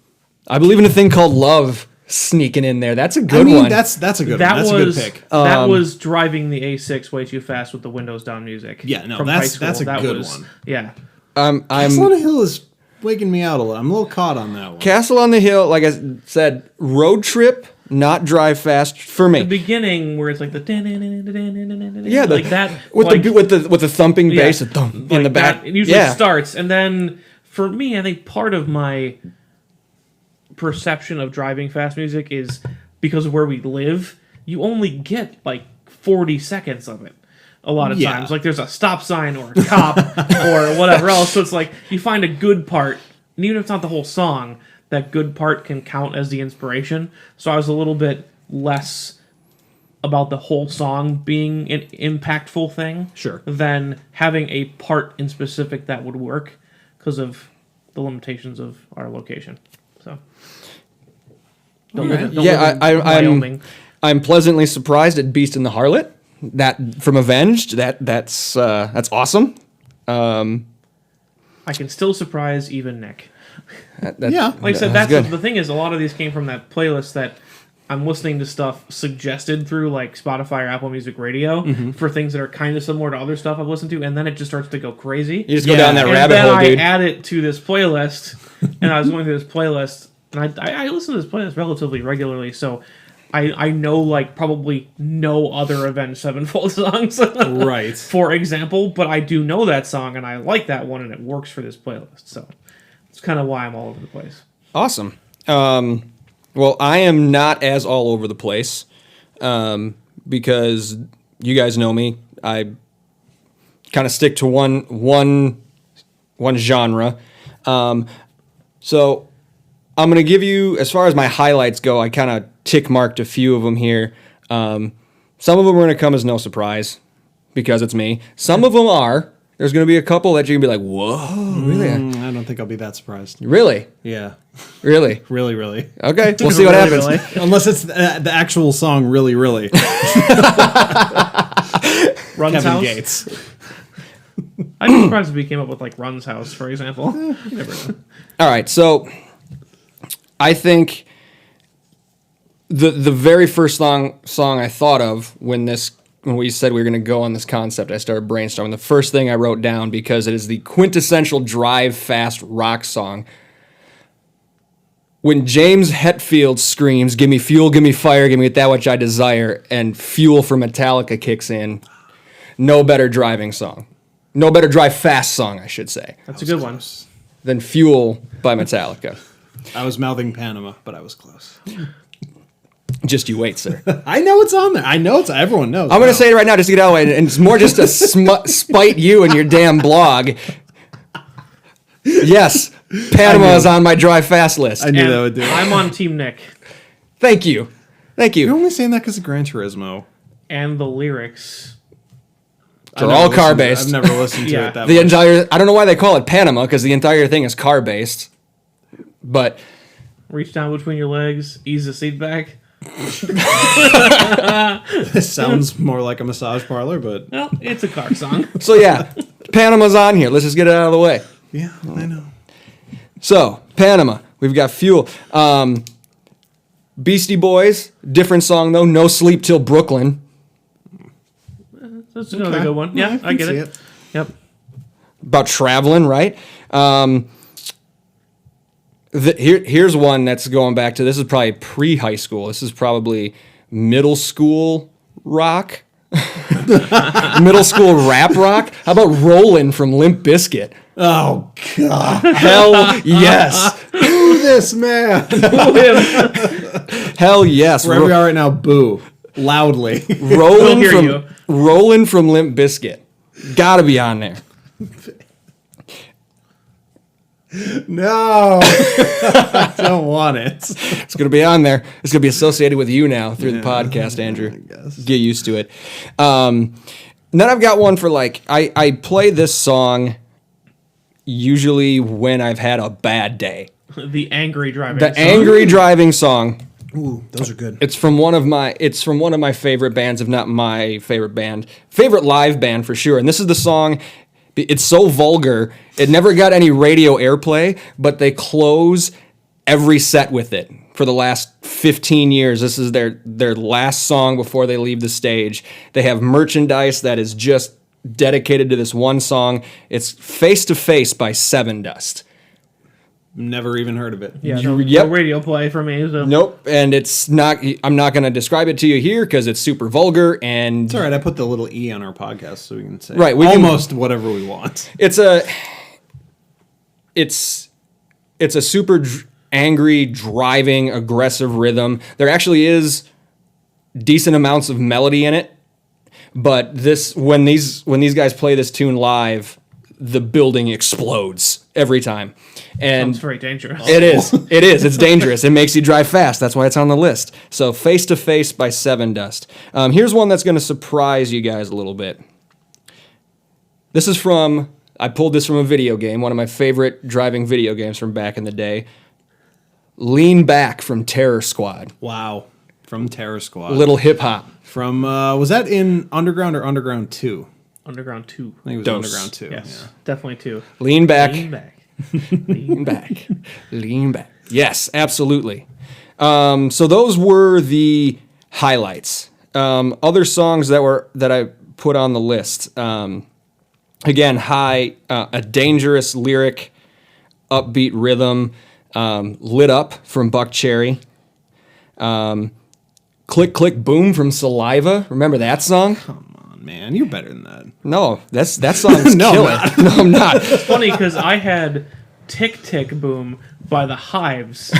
Speaker 1: believe in a thing called Love sneaking in there. That's a good one.
Speaker 2: That's a good one.
Speaker 3: That
Speaker 2: That's
Speaker 3: was
Speaker 2: a good pick.
Speaker 3: that was driving the A6 way too fast with the windows down music.
Speaker 2: Yeah, no,
Speaker 3: from
Speaker 2: that's-
Speaker 3: high school.
Speaker 2: that's a good one.
Speaker 3: Yeah,
Speaker 2: Castle on a Hill is waking me out a little. I'm a little caught on that one.
Speaker 1: Castle on the Hill, like I said, road trip, not drive fast for me.
Speaker 3: the beginning where it's like the
Speaker 1: Yeah,
Speaker 3: like that
Speaker 1: with
Speaker 3: like,
Speaker 1: the thumping
Speaker 3: yeah,
Speaker 1: bass, the thump in
Speaker 3: like
Speaker 1: the back.
Speaker 3: that, it usually
Speaker 1: yeah.
Speaker 3: starts, and then for me, I think part of my perception of driving fast music is because of where we live. You only get like 40 seconds of it. A lot of times, like there's a stop sign or a cop or whatever else. So it's like you find a good part, and even if it's not the whole song, that good part can count as the inspiration. So I was a little bit less about the whole song being an impactful thing,
Speaker 2: Sure.
Speaker 3: than having a part in specific that would work because of the limitations of our location. So, don't live in
Speaker 1: Yeah,
Speaker 3: Wyoming.
Speaker 1: I'm pleasantly surprised at Beast and the Harlot. that from Avenged. That's awesome.
Speaker 3: I can still surprise even Nick.
Speaker 2: Yeah.
Speaker 3: Like I said,
Speaker 1: that's
Speaker 3: that's
Speaker 1: good.
Speaker 3: the thing is a lot of these came from that playlist that I'm listening to stuff suggested through like Spotify or Apple Music Radio for things that are kind of similar to other stuff I've listened to, and then it just starts to go crazy.
Speaker 1: You just go down that
Speaker 3: And
Speaker 1: rabbit
Speaker 3: then
Speaker 1: hole,
Speaker 3: I
Speaker 1: dude.
Speaker 3: add it to this playlist, and I was going through this playlist, and I listen to this playlist relatively regularly, so I know like probably no other Avenged Sevenfold songs,
Speaker 2: Right.
Speaker 3: for example, but I do know that song, and I like that one, and it works for this playlist, so it's kind of why I'm all over the place.
Speaker 1: Awesome. Well, I am not as all over the place because you guys know me. I kind of stick to one genre. So I'm going to give you, as far as my highlights go, I kind of tick marked a few of them here. Some of them are going to come as no surprise because it's me. Some of them are. There's going to be a couple that you're going to be like, whoa, really?
Speaker 2: I don't think I'll be that surprised.
Speaker 1: Really?
Speaker 2: Yeah.
Speaker 1: Really?
Speaker 2: Really, really.
Speaker 1: Okay, we'll see what
Speaker 3: Really,
Speaker 1: happens.
Speaker 3: really.
Speaker 2: Unless it's the actual song, really, really.
Speaker 3: Run's
Speaker 2: Kevin
Speaker 3: House.
Speaker 2: Gates.
Speaker 3: I'd be surprised if we came up with like Run's House, for example. Never know.
Speaker 1: All right, so I think the very first song I thought of when we said we were going to go on this concept, I started brainstorming. The first thing I wrote down, because it is the quintessential drive fast rock song. When James Hetfield screams, "Give me fuel, give me fire, give me that which I desire," and Fuel from Metallica kicks in, no better driving song. No better drive fast song, I should say,
Speaker 3: That's a good one.
Speaker 1: than Fuel by Metallica.
Speaker 2: I was mouthing Panama, but I was close.
Speaker 1: Just you wait, sir.
Speaker 2: I know it's on there. I know it's. Everyone knows.
Speaker 1: I'm going to say it right now just to get out of the way, and it's more just to spite you and your damn blog. Yes, Panama is on my drive fast list.
Speaker 2: I knew
Speaker 3: And
Speaker 2: that would do it.
Speaker 3: I'm on Team Nick.
Speaker 1: Thank you. Thank
Speaker 2: You're
Speaker 1: you.
Speaker 2: only saying that because of Gran Turismo.
Speaker 3: And the lyrics.
Speaker 1: They're
Speaker 2: I've never
Speaker 1: all
Speaker 2: listened to it.
Speaker 1: car-based.
Speaker 2: I've never listened to
Speaker 3: Yeah.
Speaker 2: it that
Speaker 1: The
Speaker 2: much.
Speaker 1: entire, I don't know why they call it Panama, because the entire thing is car-based. But
Speaker 3: Reach down between your legs, ease the seat back.
Speaker 2: This sounds more like a massage parlor, but
Speaker 3: Well, it's a car song.
Speaker 1: so yeah, Panama's on here. Let's just get it out of the way.
Speaker 2: yeah, I know.
Speaker 1: So, Panama, we've got Fuel. Beastie Boys, different song though, No Sleep Till Brooklyn.
Speaker 3: That's another good one. Yeah, I get
Speaker 2: see
Speaker 3: it. Yep.
Speaker 1: About traveling, right? Here's one that's going back to, this is probably pre-high school. This is probably middle school rock. Middle school rap rock. How about Rollin' from Limp Bizkit?
Speaker 2: Oh God!
Speaker 1: Hell yes.
Speaker 2: Boo this man!
Speaker 1: Hell yes.
Speaker 2: Wherever we are right now, boo loudly.
Speaker 3: We'll hear you.
Speaker 1: Rollin' from Limp Bizkit. Gotta be on there.
Speaker 2: No, I don't want it.
Speaker 1: It's going to be on there. It's going to be associated with you now through the podcast, Andrew.
Speaker 2: guess.
Speaker 1: Get used to it. Then I've got one for like, I play this song usually when I've had a bad day.
Speaker 3: The angry driving
Speaker 1: The
Speaker 3: song.
Speaker 1: angry driving song.
Speaker 2: Ooh, those are good.
Speaker 1: It's from one of my favorite bands, if not my favorite band. Favorite live band for sure. And this is the song. It's so vulgar. It never got any radio airplay, but they close every set with it for the last 15 years. This is their last song before they leave the stage. They have merchandise that is just dedicated to this one song. It's Face to Face by Seven Dust.
Speaker 2: Never even heard of it.
Speaker 3: Yeah,
Speaker 1: Yep.
Speaker 3: no radio play for me. So.
Speaker 1: Nope, and it's not. I'm not going to describe it to you here because it's super vulgar and
Speaker 2: It's all right. I put the little E on our podcast so we can say
Speaker 1: Right, we can-
Speaker 2: almost whatever we want.
Speaker 1: it's a super angry, driving, aggressive rhythm. There actually is decent amounts of melody in it, but when these guys play this tune live, the building explodes every time. And
Speaker 3: Sounds very dangerous.
Speaker 1: it is. It is. It's dangerous. It makes you drive fast. That's why it's on the list. So, Face to Face by Seven Dust. Here's one that's going to surprise you guys a little bit. I pulled this from a video game, one of my favorite driving video games from back in the day. Lean Back from Terror Squad.
Speaker 2: Wow, From Terror Squad.
Speaker 1: Little hip hop.
Speaker 2: From, was that in Underground or Underground 2?
Speaker 3: Underground 2.
Speaker 2: I think it was
Speaker 1: Dose.
Speaker 2: Underground 2.
Speaker 3: Yes,
Speaker 2: Yeah.
Speaker 3: definitely 2.
Speaker 1: Lean back.
Speaker 3: Lean back.
Speaker 1: Lean back. Lean back. Yes, absolutely. So those were the highlights. Other songs that I put on the list. Again, a dangerous lyric, upbeat rhythm. Lit Up from Buck Cherry. Click Click Boom from Saliva. Remember that song?
Speaker 2: Come on, man. You're better than that.
Speaker 1: No, that song's
Speaker 2: No,
Speaker 1: killer.
Speaker 2: I'm
Speaker 1: No, I'm not.
Speaker 3: It's funny because I had Tick Tick Boom by the Hives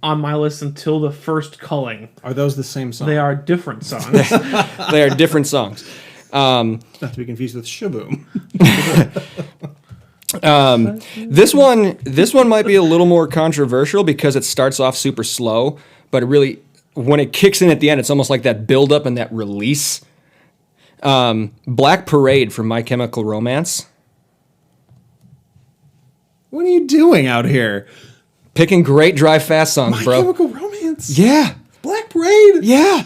Speaker 3: on my list until the first culling.
Speaker 2: Are those the same song?
Speaker 3: They are different songs.
Speaker 1: They are different songs.
Speaker 2: Not to be confused with Shaboom.
Speaker 1: This one might be a little more controversial because it starts off super slow, but it really, when it kicks in at the end, it's almost like that build up and that release. Black Parade from My Chemical Romance.
Speaker 2: What are you doing out here?
Speaker 1: Picking great drive fast songs,
Speaker 2: My
Speaker 1: bro.
Speaker 2: Chemical Romance?
Speaker 1: Yeah.
Speaker 2: Black Parade?
Speaker 1: Yeah.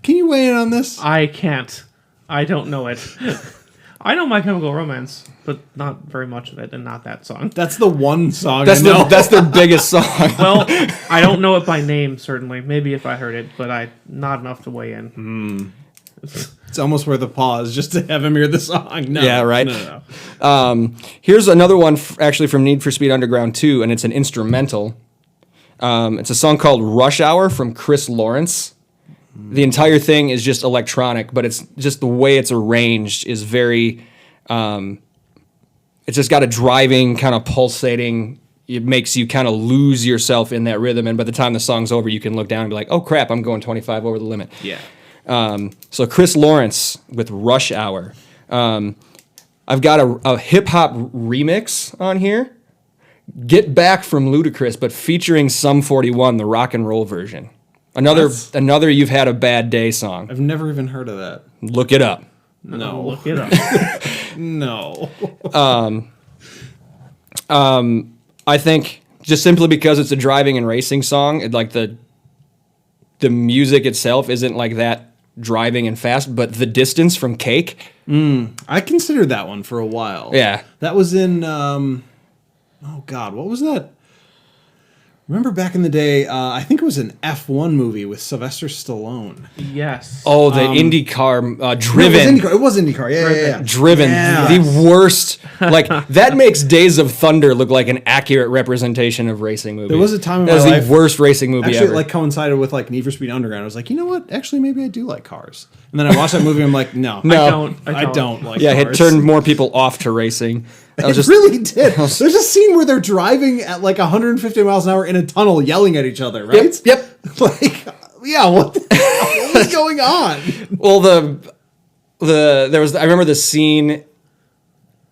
Speaker 2: Can you weigh in on this?
Speaker 3: I can't. I don't know it. I know My Chemical Romance, but not very much of it, and not that song.
Speaker 2: That's the one song
Speaker 1: That's
Speaker 2: I know.
Speaker 1: that's their biggest song.
Speaker 3: Well, I don't know it by name, certainly. Maybe if I heard it, but not enough to weigh in.
Speaker 2: It's almost worth a pause just to have him hear the song. No,
Speaker 1: Yeah, right?
Speaker 2: No.
Speaker 1: Here's another one actually from Need for Speed Underground 2, and it's an instrumental. It's a song called Rush Hour from Chris Lawrence. The entire thing is just electronic, but it's just the way it's arranged is very... it's just got a driving, kind of pulsating... It makes you kind of lose yourself in that rhythm, and by the time the song's over, you can look down and be like, oh crap, I'm going 25 over the limit.
Speaker 2: Yeah.
Speaker 1: So Chris Lawrence with Rush Hour. I've got a hip-hop remix on here. Get Back from Ludacris, but featuring Sum 41, the rock and roll version. Another You've Had a Bad Day song.
Speaker 2: I've never even heard of that.
Speaker 1: Look it up.
Speaker 2: No.
Speaker 3: Look it up.
Speaker 2: No.
Speaker 1: I think just simply because it's a driving and racing song, the music itself isn't like that driving and fast, but The Distance from Cake.
Speaker 2: I considered that one for a while.
Speaker 1: Yeah.
Speaker 2: That was in, oh God, what was that? Remember back in the day, I think it was an F1 movie with Sylvester Stallone.
Speaker 3: Yes.
Speaker 1: Oh, the IndyCar, Driven.
Speaker 2: It was IndyCar. Yeah.
Speaker 1: Driven.
Speaker 2: Yeah.
Speaker 1: The worst. Like, that makes Days of Thunder look like an accurate representation of racing movies.
Speaker 2: There was a time in
Speaker 1: that was
Speaker 2: my life-
Speaker 1: the worst racing movie
Speaker 2: Actually,
Speaker 1: ever.
Speaker 2: it coincided with Need for Speed Underground. I was like, you know what? Actually, maybe I do like cars. And then I watched that movie and I'm like, no. I don't like
Speaker 1: yeah,
Speaker 2: cars.
Speaker 1: it turned more people off to racing. That was
Speaker 2: It really did. There's a scene where they're driving at like 150 miles an hour in a tunnel yelling at each other, right?
Speaker 1: Yep.
Speaker 2: Like, yeah, what was going on?
Speaker 1: Well, I remember the scene,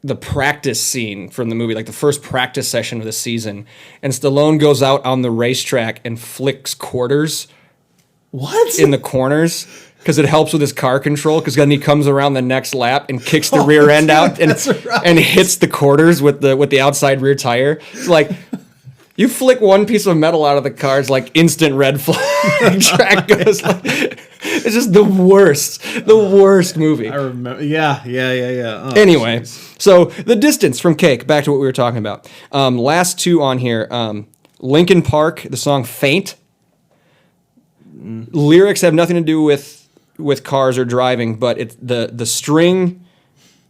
Speaker 1: the practice scene from the movie, like the first practice session of the season, and Stallone goes out on the racetrack and flicks quarters
Speaker 2: What?
Speaker 1: in the corners because it helps with his car control. Because then he comes around the next lap and kicks the rear end out and and hits the quarters with the outside rear tire. It's like, you flick one piece of metal out of the car, it's like instant red flag. Track goes like, it's just the worst movie.
Speaker 2: I remember. Yeah. Oh,
Speaker 1: Anyway,
Speaker 2: geez.
Speaker 1: so The Distance from Cake, back to what we were talking about. Last two on here, Linkin Park, the song Faint. Lyrics have nothing to do with cars or driving, but it's the string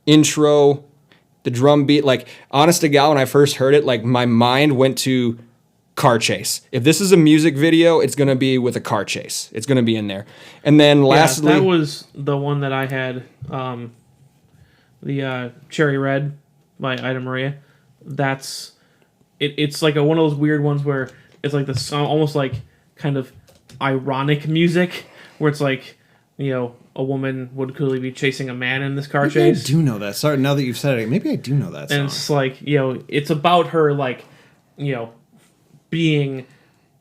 Speaker 1: intro, the drum beat, like, honest to God, when I first heard it, like, my mind went to car chase. If this is a music video, it's going to be with a car chase. It's going to be in there. And then lastly...
Speaker 3: Yeah, that was the one that I had, the Cherry Red by Ida Maria. That's... It's like one of those weird ones where it's like the song, almost like kind of ironic music, where it's like, a woman would clearly be chasing a man in this car
Speaker 2: Maybe
Speaker 3: chase.
Speaker 2: I do know that. Sorry, now that you've said it, maybe I do know that song.
Speaker 3: And it's like, it's about her, like, being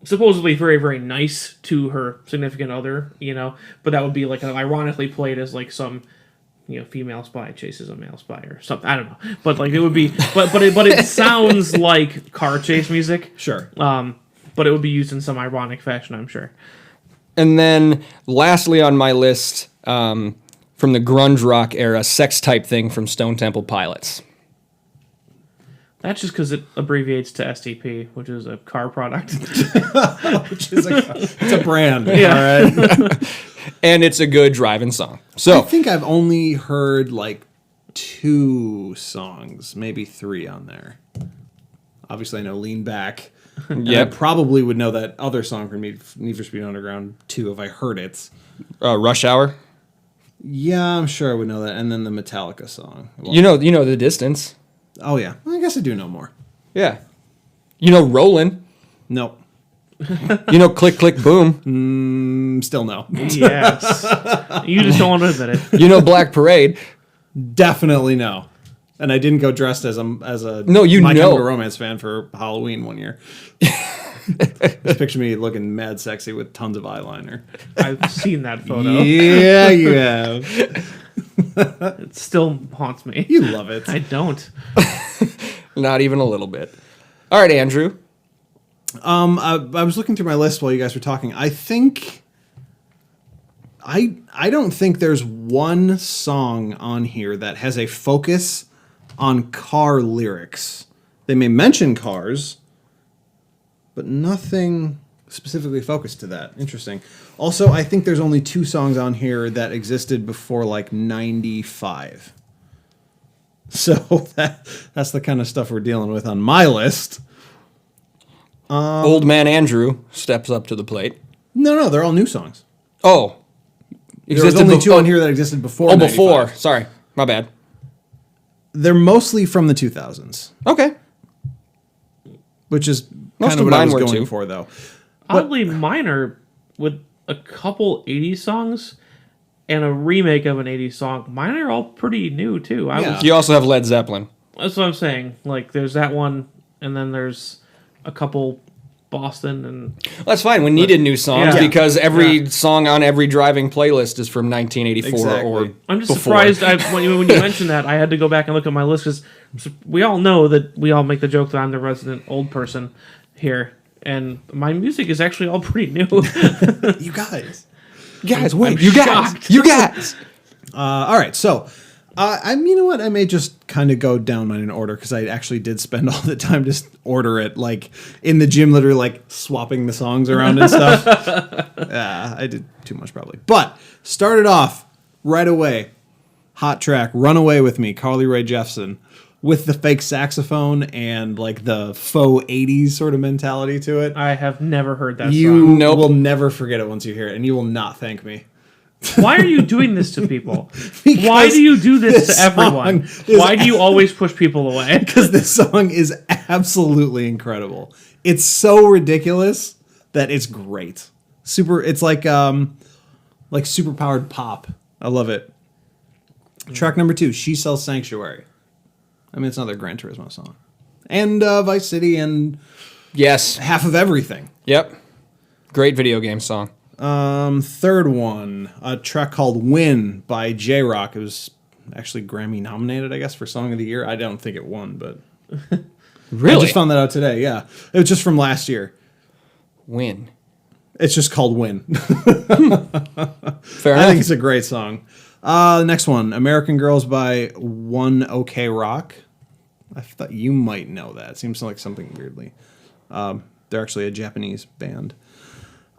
Speaker 3: supposedly very, very nice to her significant other, but that would be like ironically played as like some, female spy chases a male spy or something. I don't know. But like it would be, but it sounds like car chase music.
Speaker 2: Sure.
Speaker 3: But it would be used in some ironic fashion, I'm sure.
Speaker 1: And then lastly on my list, from the grunge rock era, Sex Type Thing from Stone Temple Pilots.
Speaker 3: That's just because it abbreviates to STP, which is a car product.
Speaker 2: Which is it's a brand.
Speaker 3: Yeah.
Speaker 2: All right.
Speaker 1: And it's a good driving song. So
Speaker 2: I think I've only heard like 2 songs, maybe 3 on there. Obviously, I know Lean Back. Yeah, I probably would know that other song from Need for Speed Underground 2 if I heard it.
Speaker 1: Rush Hour.
Speaker 2: Yeah, I'm sure I would know that. And then the Metallica song. Well,
Speaker 1: You know The Distance.
Speaker 2: oh, yeah. I guess I do know more.
Speaker 1: Yeah. You know Rollin'.
Speaker 2: Nope.
Speaker 1: You know Click Click Boom.
Speaker 2: Still no.
Speaker 3: Yes. You just don't want to admit it.
Speaker 1: You know Black Parade.
Speaker 2: Definitely no. And I didn't go dressed as a
Speaker 1: No, you
Speaker 2: My
Speaker 1: know.
Speaker 2: Chemical Romance fan for Halloween one year. Just picture me looking mad sexy with tons of eyeliner.
Speaker 3: I've seen that photo.
Speaker 2: Yeah, you have.
Speaker 3: It still haunts me.
Speaker 2: You love it.
Speaker 3: I don't.
Speaker 1: Not even a little bit. All right, Andrew.
Speaker 2: I was looking through my list while you guys were talking. I think I don't think there's one song on here that has a focus on car lyrics. They may mention cars, but nothing specifically focused to that. Interesting. Also, I think there's only 2 songs on here that existed before like 95. So that's the kind of stuff we're dealing with on my list.
Speaker 1: Old Man Andrew steps up to the plate.
Speaker 2: No, they're all new songs.
Speaker 1: Oh.
Speaker 2: There's only 2 on here that existed before 95.
Speaker 1: Before. Sorry. My bad.
Speaker 2: They're mostly from the 2000s,
Speaker 1: Okay.
Speaker 2: which is
Speaker 1: Most
Speaker 2: kind
Speaker 1: of
Speaker 2: of what I
Speaker 1: mine
Speaker 2: was
Speaker 1: were
Speaker 2: going
Speaker 1: too.
Speaker 2: for, though.
Speaker 3: Oddly minor with a couple 80s songs and a remake of an 80s song. Mine are all pretty new, too.
Speaker 2: Yeah.
Speaker 1: You also have Led Zeppelin.
Speaker 3: That's what I'm saying. Like, there's that one, and then there's a couple Boston and...
Speaker 1: Well, that's fine. We needed new songs
Speaker 3: Yeah.
Speaker 1: because every song on every driving playlist is from 1984 or
Speaker 2: Exactly.
Speaker 3: I'm just
Speaker 1: before.
Speaker 3: surprised when you mentioned that, I had to go back and look at my list because we all know that we all make the joke that I'm the resident old person here, and my music is actually all pretty new.
Speaker 2: You guys.
Speaker 1: Guys,
Speaker 3: I'm
Speaker 1: wait. You guys.
Speaker 3: shocked.
Speaker 1: You guys.
Speaker 2: All right, so you know what? I may just kind of go down mine in order because I actually did spend all the time just order it, like in the gym, literally like swapping the songs around and stuff. I did too much probably, but started off right away. Hot track, "Run Away with Me," Carly Rae Jepsen, with the fake saxophone and like the faux 80s sort of mentality to it.
Speaker 3: I have never heard that
Speaker 2: You
Speaker 3: song.
Speaker 1: Nope.
Speaker 2: will never forget it once you hear it, and you will not thank me.
Speaker 3: Why are you doing this to people?
Speaker 2: Because
Speaker 3: Why do you do this
Speaker 2: this
Speaker 3: to everyone?
Speaker 2: song is
Speaker 3: Why do you always push people away?
Speaker 2: Because this song is absolutely incredible. It's so ridiculous that it's great. It's like super powered pop. I love it. Track number 2, "She Sells Sanctuary." I mean, it's another Gran Turismo song. And Vice City and
Speaker 1: Yes.
Speaker 2: half of everything.
Speaker 1: Yep. Great video game song.
Speaker 2: Third one, a track called "Win" by J-Rock. It was actually Grammy nominated, I guess, for Song of the Year. I don't think it won, but
Speaker 1: Really?
Speaker 2: I just found that out today. Yeah, it was just from last year.
Speaker 1: Win.
Speaker 2: It's just called "Win."
Speaker 1: Fair
Speaker 2: I
Speaker 1: enough.
Speaker 2: think it's a great song. The next one, "American Girls" by One OK Rock. I thought you might know that. It seems like something weirdly. They're actually a Japanese band.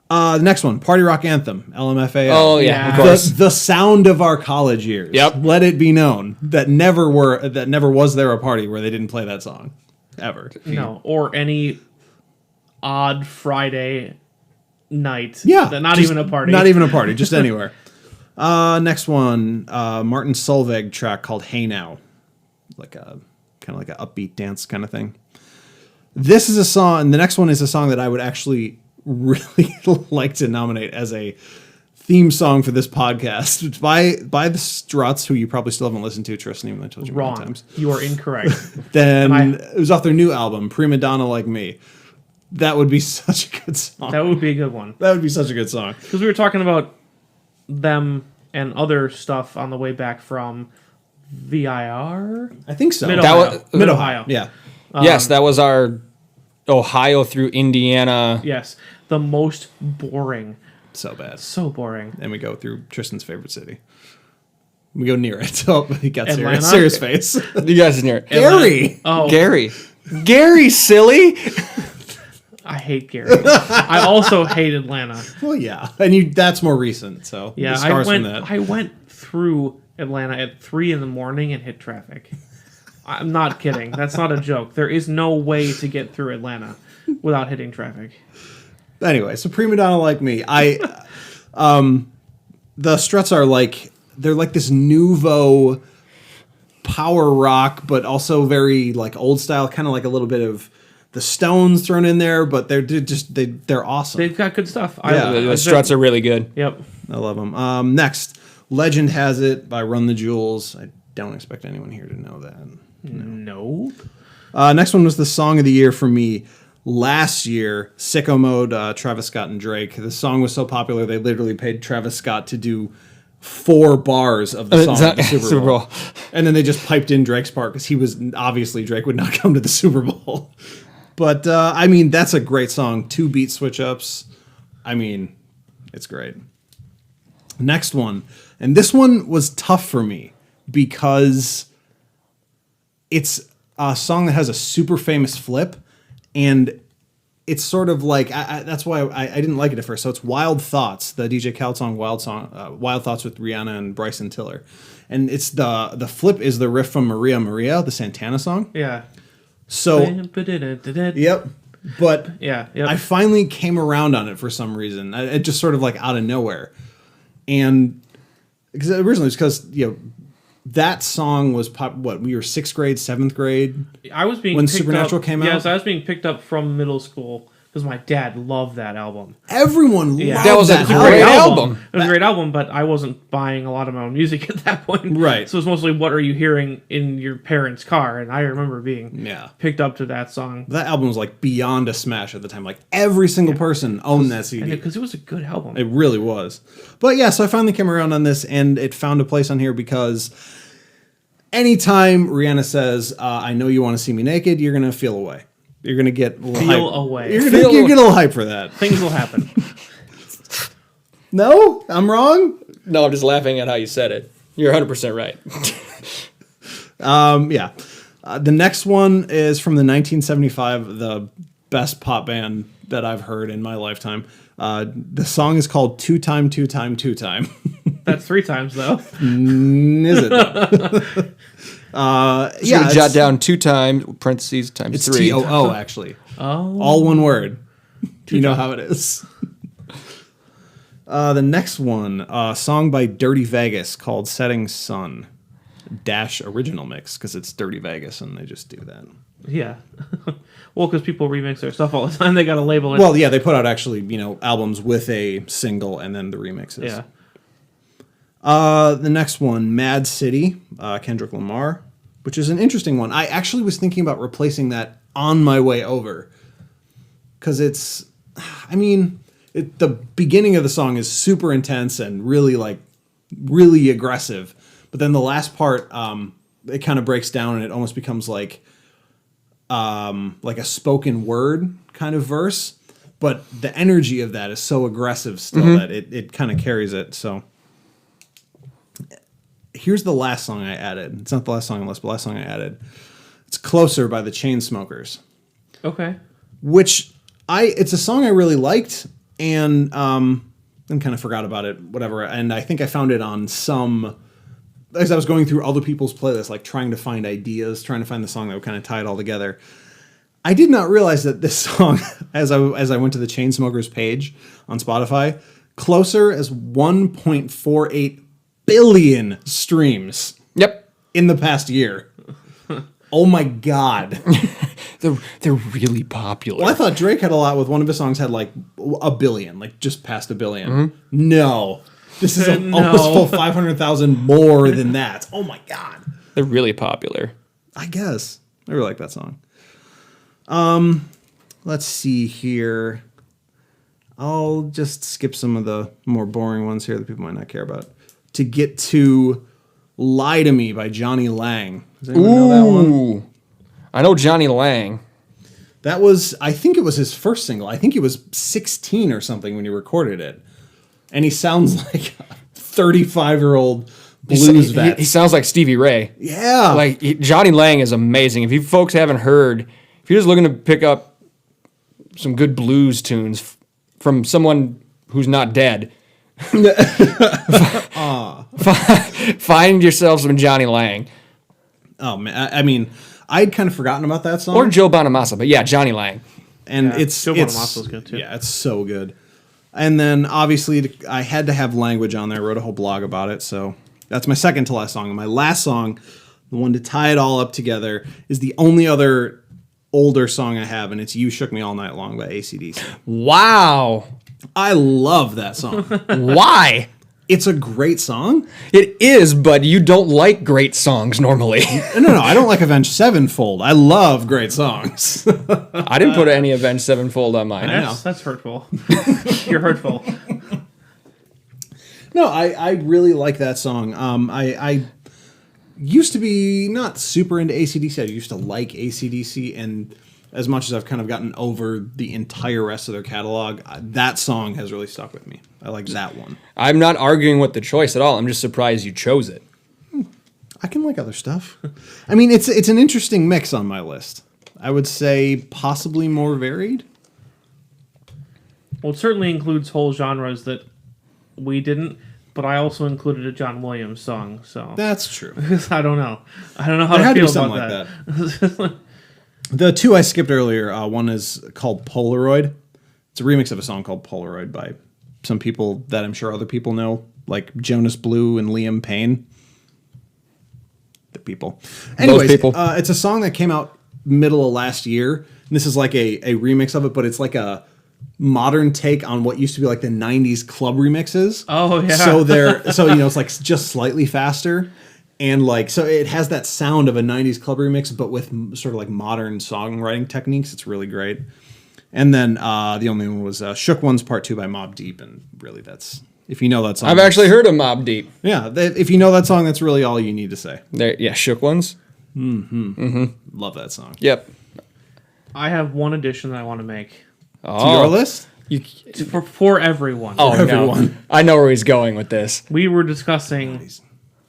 Speaker 2: The next one, "Party Rock Anthem," LMFAO.
Speaker 1: Oh, yeah,
Speaker 3: Yeah.
Speaker 1: of course.
Speaker 2: The sound of our college years.
Speaker 1: Yep.
Speaker 2: Let it be known that never was there a party where they didn't play that song. Ever.
Speaker 3: No, or any odd Friday night.
Speaker 2: Yeah.
Speaker 3: Not
Speaker 2: just
Speaker 3: even a party.
Speaker 2: Not even a party, just anywhere. Next one, Martin Solveig track called "Hey Now." Like a kind of like an upbeat dance kind of thing. This is a song, the next one is a song that I would actually really like to nominate as a theme song for this podcast. It's by the Struts, who you probably still haven't listened to, Tristan, even though I told you many
Speaker 3: Wrong.
Speaker 2: times.
Speaker 3: You are incorrect.
Speaker 2: Then it was off their new album, "Prima Donna Like Me." That would be such a good song.
Speaker 3: That would be a good one.
Speaker 2: That would be such a good song.
Speaker 3: Because we were talking about them and other stuff on the way back from VIR?
Speaker 2: I think so.
Speaker 3: Mid-Ohio.
Speaker 2: Mid-Ohio. Yeah.
Speaker 1: Yes, that was our Ohio through Indiana.
Speaker 3: Yes. The most boring
Speaker 2: So bad.
Speaker 3: So boring.
Speaker 2: And we go through Tristan's favorite city. We go near it. Oh, he got
Speaker 3: Atlanta?
Speaker 2: serious face.
Speaker 1: You guys are near it.
Speaker 2: Gary.
Speaker 3: Oh,
Speaker 1: Gary, silly.
Speaker 3: I hate Gary. I also hate Atlanta.
Speaker 2: Well, yeah, and that's more recent. So
Speaker 3: Yeah,
Speaker 2: the scars from that.
Speaker 3: I went through Atlanta at 3 a.m. and hit traffic. I'm not kidding. That's not a joke. There is no way to get through Atlanta without hitting traffic.
Speaker 2: Anyway, so Prima Donna Like Me. The Struts are they're like this nouveau power rock, but also very like old style, kind of like a little bit of the Stones thrown in there, but they're awesome.
Speaker 3: They've got good stuff.
Speaker 1: The Struts are really good.
Speaker 3: Yep.
Speaker 2: I love them. Next, Legend Has It by Run the Jewels. I don't expect anyone here to know that.
Speaker 3: No.
Speaker 2: Next one was the song of the year for me last year, Sicko Mode, Travis Scott and Drake. The song was so popular they literally paid Travis Scott to do 4 bars of the song at the Super Bowl. And then they just piped in Drake's part because Drake would not come to the Super Bowl. But, that's a great song. 2 beat switch ups. It's great. Next one. And this one was tough for me because it's a song that has a super famous flip. And it's sort of like, that's why I didn't like it at first. So it's Wild Thoughts, the DJ Khaled song, Wild Thoughts with Rihanna and Bryson Tiller. And it's the flip is the riff from Maria Maria, the Santana song.
Speaker 3: Yeah.
Speaker 2: So, yep. But
Speaker 3: yeah, yep.
Speaker 2: I finally came around on it for some reason. It just sort of like out of nowhere. And because originally it's because, that song was we were 6th grade, 7th grade.
Speaker 3: I was being
Speaker 2: when
Speaker 3: picked
Speaker 2: Supernatural
Speaker 3: up,
Speaker 2: came out.
Speaker 3: Yes, I was being picked up from middle school because my dad loved that album.
Speaker 2: Everyone loved
Speaker 1: that was a great album.
Speaker 3: It was a great album, but I wasn't buying a lot of my own music at that point.
Speaker 2: Right.
Speaker 3: So it's mostly what are you hearing in your parents' car, and I remember being
Speaker 2: Yeah.
Speaker 3: picked up to that song.
Speaker 2: That album was like beyond a smash at the time. Like every single person owned that CD.
Speaker 3: Because it was a good album.
Speaker 2: It really was. But yeah, so I finally came around on this, and it found a place on here because anytime Rihanna says, I know you want to see me naked, you're going to feel away. You're going to get a little
Speaker 3: Feel
Speaker 2: hype.
Speaker 3: away.
Speaker 2: You're going to get a little hype for that.
Speaker 3: Things will happen.
Speaker 2: No? I'm wrong?
Speaker 1: No, I'm just laughing at how you said it. You're 100% right.
Speaker 2: Yeah. The next one is from the 1975, the best pop band that I've heard in my lifetime. The song is called Two Time, Two Time, Two Time.
Speaker 3: That's 3 times, though.
Speaker 2: Is it?
Speaker 1: Yeah, jot down 2 times, parentheses, times
Speaker 2: It's
Speaker 1: 3.
Speaker 2: TOO, actually.
Speaker 3: Oh.
Speaker 2: All one word. You know how it is. The next one, a song by Dirty Vegas called Setting Sun. - original mix, because it's Dirty Vegas and they just do that.
Speaker 3: Yeah. Well, because people remix their stuff all the time. They got to label it.
Speaker 2: Well, yeah, they put out actually, albums with a single and then the remixes.
Speaker 3: Yeah.
Speaker 2: The next one, Mad City, Kendrick Lamar, which is an interesting one. I actually was thinking about replacing that on my way over. Because the beginning of the song is super intense and really aggressive. But then the last part, it kind of breaks down and it almost becomes like a spoken word kind of verse. But the energy of that is so aggressive still that it kind of carries it. So here's the last song I added. It's not the last song on the list, but the last song I added. It's Closer by the Chainsmokers.
Speaker 3: Okay.
Speaker 2: Which it's a song I really liked and then kind of forgot about it, whatever. And I think I found it on as I was going through other people's playlists, like trying to find ideas, trying to find the song that would kind of tie it all together. I did not realize that this song, as I went to the Chainsmokers page on Spotify, Closer as 1.48 billion streams.
Speaker 1: Yep.
Speaker 2: In the past year. Oh my God.
Speaker 1: They're really popular.
Speaker 2: Well, I thought Drake had a lot with one of his songs had like a billion, like just past a billion. No. This is almost full 500,000 more than that. Oh my God.
Speaker 1: They're really popular.
Speaker 2: I guess. I really like that song. Let's see here. I'll just skip some of the more boring ones here that people might not care about to get to Lie to Me by Johnny Lang. Does anyone know that one?
Speaker 1: I know Johnny Lang.
Speaker 2: That was, I think it was his first single. I think he was 16 or something when he recorded it. And he sounds like a 35-year-old blues vet.
Speaker 1: He sounds like Stevie Ray.
Speaker 2: Yeah.
Speaker 1: Like Johnny Lang is amazing. If you folks haven't heard, if you're just looking to pick up some good blues tunes from someone who's not dead, find yourself some Johnny Lang.
Speaker 2: Oh, man. I mean, I'd kind of forgotten about that song.
Speaker 1: Or Joe Bonamassa, but yeah, Johnny Lang.
Speaker 2: And
Speaker 3: Joe Bonamassa's good too.
Speaker 2: Yeah, it's so good. And then obviously I had to have language on there. I wrote a whole blog about it. So that's my second to last song. And my last song, the one to tie it all up together, is the only other older song I have, and it's "You Shook Me All Night Long" by AC/DC.
Speaker 1: Wow.
Speaker 2: I love that song.
Speaker 1: Why?
Speaker 2: It's a great song.
Speaker 1: It is, but you don't like great songs normally.
Speaker 2: No, I don't like Avenged Sevenfold. I love great songs.
Speaker 1: I didn't put any Avenged Sevenfold on mine.
Speaker 3: That's hurtful. You're hurtful.
Speaker 2: No, I really like that song. I used to be not super into AC/DC. I used to like AC/DC, and as much as I've kind of gotten over the entire rest of their catalog, that song has really stuck with me. I like that one.
Speaker 1: I'm not arguing with the choice at all. I'm just surprised you chose it.
Speaker 2: I can like other stuff. I mean, it's an interesting mix on my list. I would say possibly more varied.
Speaker 3: Well, it certainly includes whole genres that we didn't, but I also included a John Williams song, so
Speaker 2: That's true.
Speaker 3: I don't know how
Speaker 2: There
Speaker 3: to
Speaker 2: had to
Speaker 3: feel
Speaker 2: be something
Speaker 3: about
Speaker 2: like
Speaker 3: that.
Speaker 2: The two I skipped earlier, one is called Polaroid. It's a remix of a song called Polaroid by some people that I'm sure other people know, like Jonas Blue and Liam Payne. The people. Anyways,
Speaker 1: people.
Speaker 2: It's a song that came out middle of last year. And this is like a remix of it, but it's like a modern take on what used to be like the 90s club remixes.
Speaker 3: Oh, yeah.
Speaker 2: So it's like just slightly faster. And like, so it has that sound of a 90s club remix, but with sort of like modern songwriting techniques. It's really great. And then the only one was Shook Ones Part 2 by Mobb Deep. And really that's, if you know that song.
Speaker 1: I've actually heard of Mobb Deep.
Speaker 2: Yeah, if you know that song, that's really all you need to say.
Speaker 1: Yeah, Shook Ones.
Speaker 2: Love that song.
Speaker 1: Yep.
Speaker 3: I have one addition that I want to make
Speaker 2: To your list?
Speaker 3: for everyone.
Speaker 1: Oh,
Speaker 2: everyone.
Speaker 1: no. I know where he's going with this.
Speaker 3: We were discussing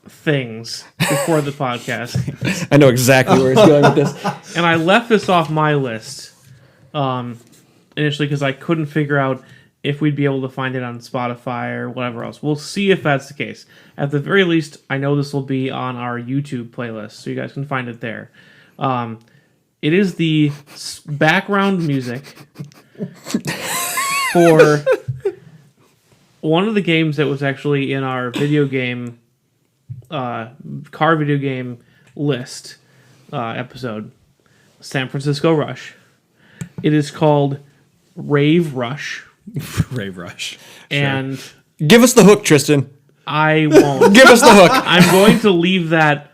Speaker 3: things before the podcast,
Speaker 1: I know exactly where he's going with this.
Speaker 3: and I left this off my list initially because I couldn't figure out if we'd be able to find it on Spotify or whatever else. We'll see if that's the case. At the very least, I know this will be on our YouTube playlist, so you guys can find it there. It is the background music for one of the games that was actually in our video game, car video game list episode, San Francisco Rush. It is called Rave Rush.
Speaker 2: Rave Rush.
Speaker 3: And
Speaker 1: Give us the hook, Tristan.
Speaker 3: I won't.
Speaker 1: Give us the hook.
Speaker 3: I'm going to leave that,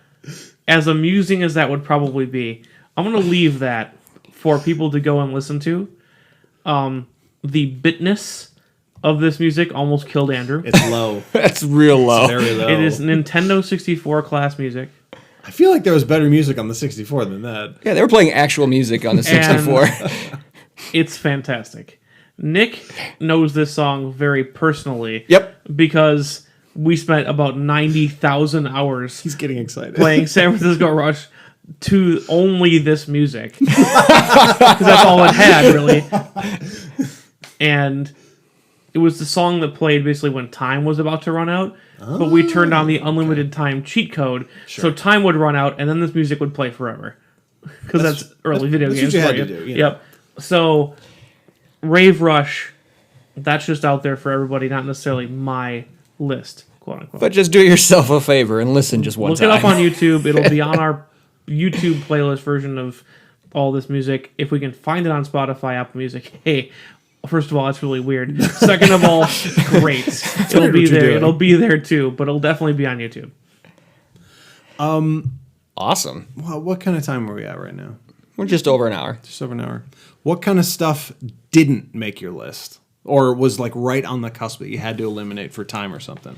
Speaker 3: as amusing as that would probably be, I'm going to leave that for people to go and listen to. The bitness of this music almost killed Andrew.
Speaker 2: It's low.
Speaker 1: That's real low.
Speaker 2: It's very low.
Speaker 3: It is Nintendo 64 class music.
Speaker 2: I feel like there was better music on the 64 than that.
Speaker 1: Yeah, they were playing actual music on the 64.
Speaker 3: It's fantastic. Nick knows this song very personally.
Speaker 1: Yep.
Speaker 3: Because we spent about 90,000 hours
Speaker 2: He's getting excited.
Speaker 3: playing San Francisco Rush to only this music. Because that's all it had, really. And it was the song that played basically when time was about to run out. But we turned on the unlimited time cheat code.
Speaker 2: Sure.
Speaker 3: So time would run out, and then this music would play forever. Because that's early video
Speaker 2: that's
Speaker 3: games.
Speaker 2: what you had
Speaker 3: for
Speaker 2: to
Speaker 3: you.
Speaker 2: do, you know.
Speaker 3: Yep. So, Rave Rush, that's just out there for everybody, not necessarily my list, quote unquote.
Speaker 1: But just do yourself a favor and listen just one
Speaker 3: Look
Speaker 1: time.
Speaker 3: it up on YouTube. It'll be on our YouTube playlist version of all this music. If we can find it on Spotify, Apple Music, hey, first of all, that's really weird. Second of all, great. It'll be there. It'll be there too, but it'll definitely be on YouTube.
Speaker 1: Awesome.
Speaker 2: Well, what kind of time are we at right now?
Speaker 1: We're just over an hour.
Speaker 2: Just over an hour. What kind of stuff didn't make your list? Or was like right on the cusp that you had to eliminate for time or something?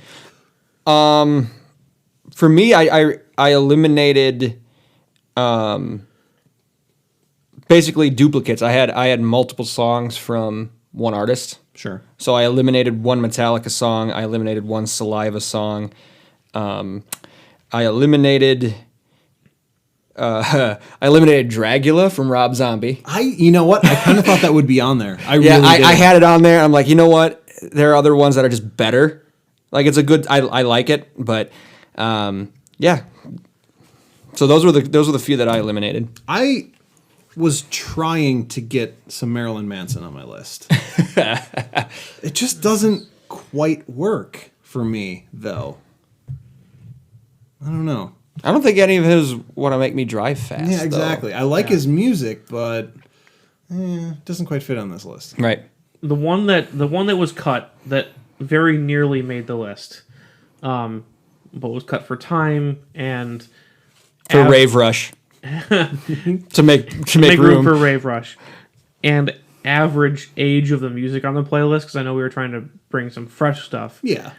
Speaker 1: For me, I eliminated basically duplicates. I had multiple songs from one artist.
Speaker 2: Sure.
Speaker 1: So I eliminated one Metallica song. I eliminated one Saliva song. I eliminated Dragula from Rob Zombie.
Speaker 2: You know what? I kind of thought that would be on there. I
Speaker 1: had it on there. I'm like, you know what? There are other ones that are just better. Like it's a good. I like it, but yeah. So those were the few that I eliminated.
Speaker 2: I was trying to get some Marilyn Manson on my list. It just doesn't quite work for me, though. I don't know.
Speaker 1: I don't think any of his want to make me drive fast.
Speaker 2: Yeah, exactly.
Speaker 1: Though.
Speaker 2: I like his music, but it doesn't quite fit on this list.
Speaker 1: Right.
Speaker 3: The one that was cut that very nearly made the list, but was cut for time and
Speaker 1: for Rave Rush to make
Speaker 3: room for Rave Rush and average age of the music on the playlist, because I know we were trying to bring some fresh stuff.
Speaker 2: Yeah.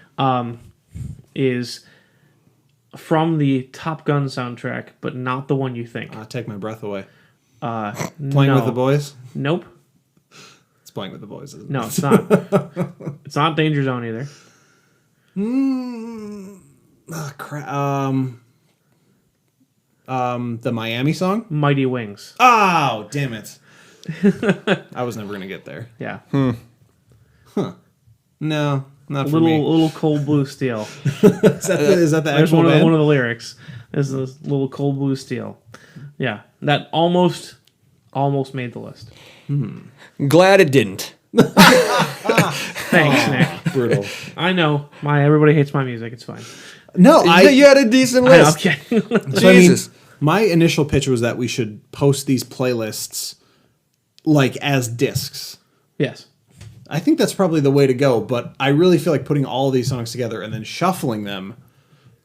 Speaker 3: Is from the Top Gun soundtrack, but not the one you think.
Speaker 2: Take my breath away.
Speaker 3: Playing
Speaker 2: with the Boys?
Speaker 3: Nope.
Speaker 2: It's Playing with the Boys, isn't it?
Speaker 3: No, it's not. It's not Danger Zone either.
Speaker 2: The Miami song?
Speaker 3: Mighty Wings.
Speaker 2: Oh, damn it. I was never going to get there.
Speaker 3: Yeah.
Speaker 2: No, not for
Speaker 3: little
Speaker 2: me.
Speaker 3: little Cold Blue Steel.
Speaker 2: Is that the
Speaker 3: There's
Speaker 2: actual band?
Speaker 3: one of the lyrics. Is this little Cold Blue Steel. Yeah. That almost made the list.
Speaker 1: Glad it didn't.
Speaker 3: Thanks, Nick.
Speaker 2: Brutal.
Speaker 3: I know. Everybody hates my music. It's fine.
Speaker 2: No,
Speaker 1: You had a decent
Speaker 3: I know,
Speaker 1: list.
Speaker 3: I'm kidding.
Speaker 2: So, I mean,
Speaker 1: Jesus.
Speaker 2: my initial pitch was that we should post these playlists like as discs.
Speaker 3: Yes.
Speaker 2: I think that's probably the way to go, but I really feel like putting all of these songs together and then shuffling them.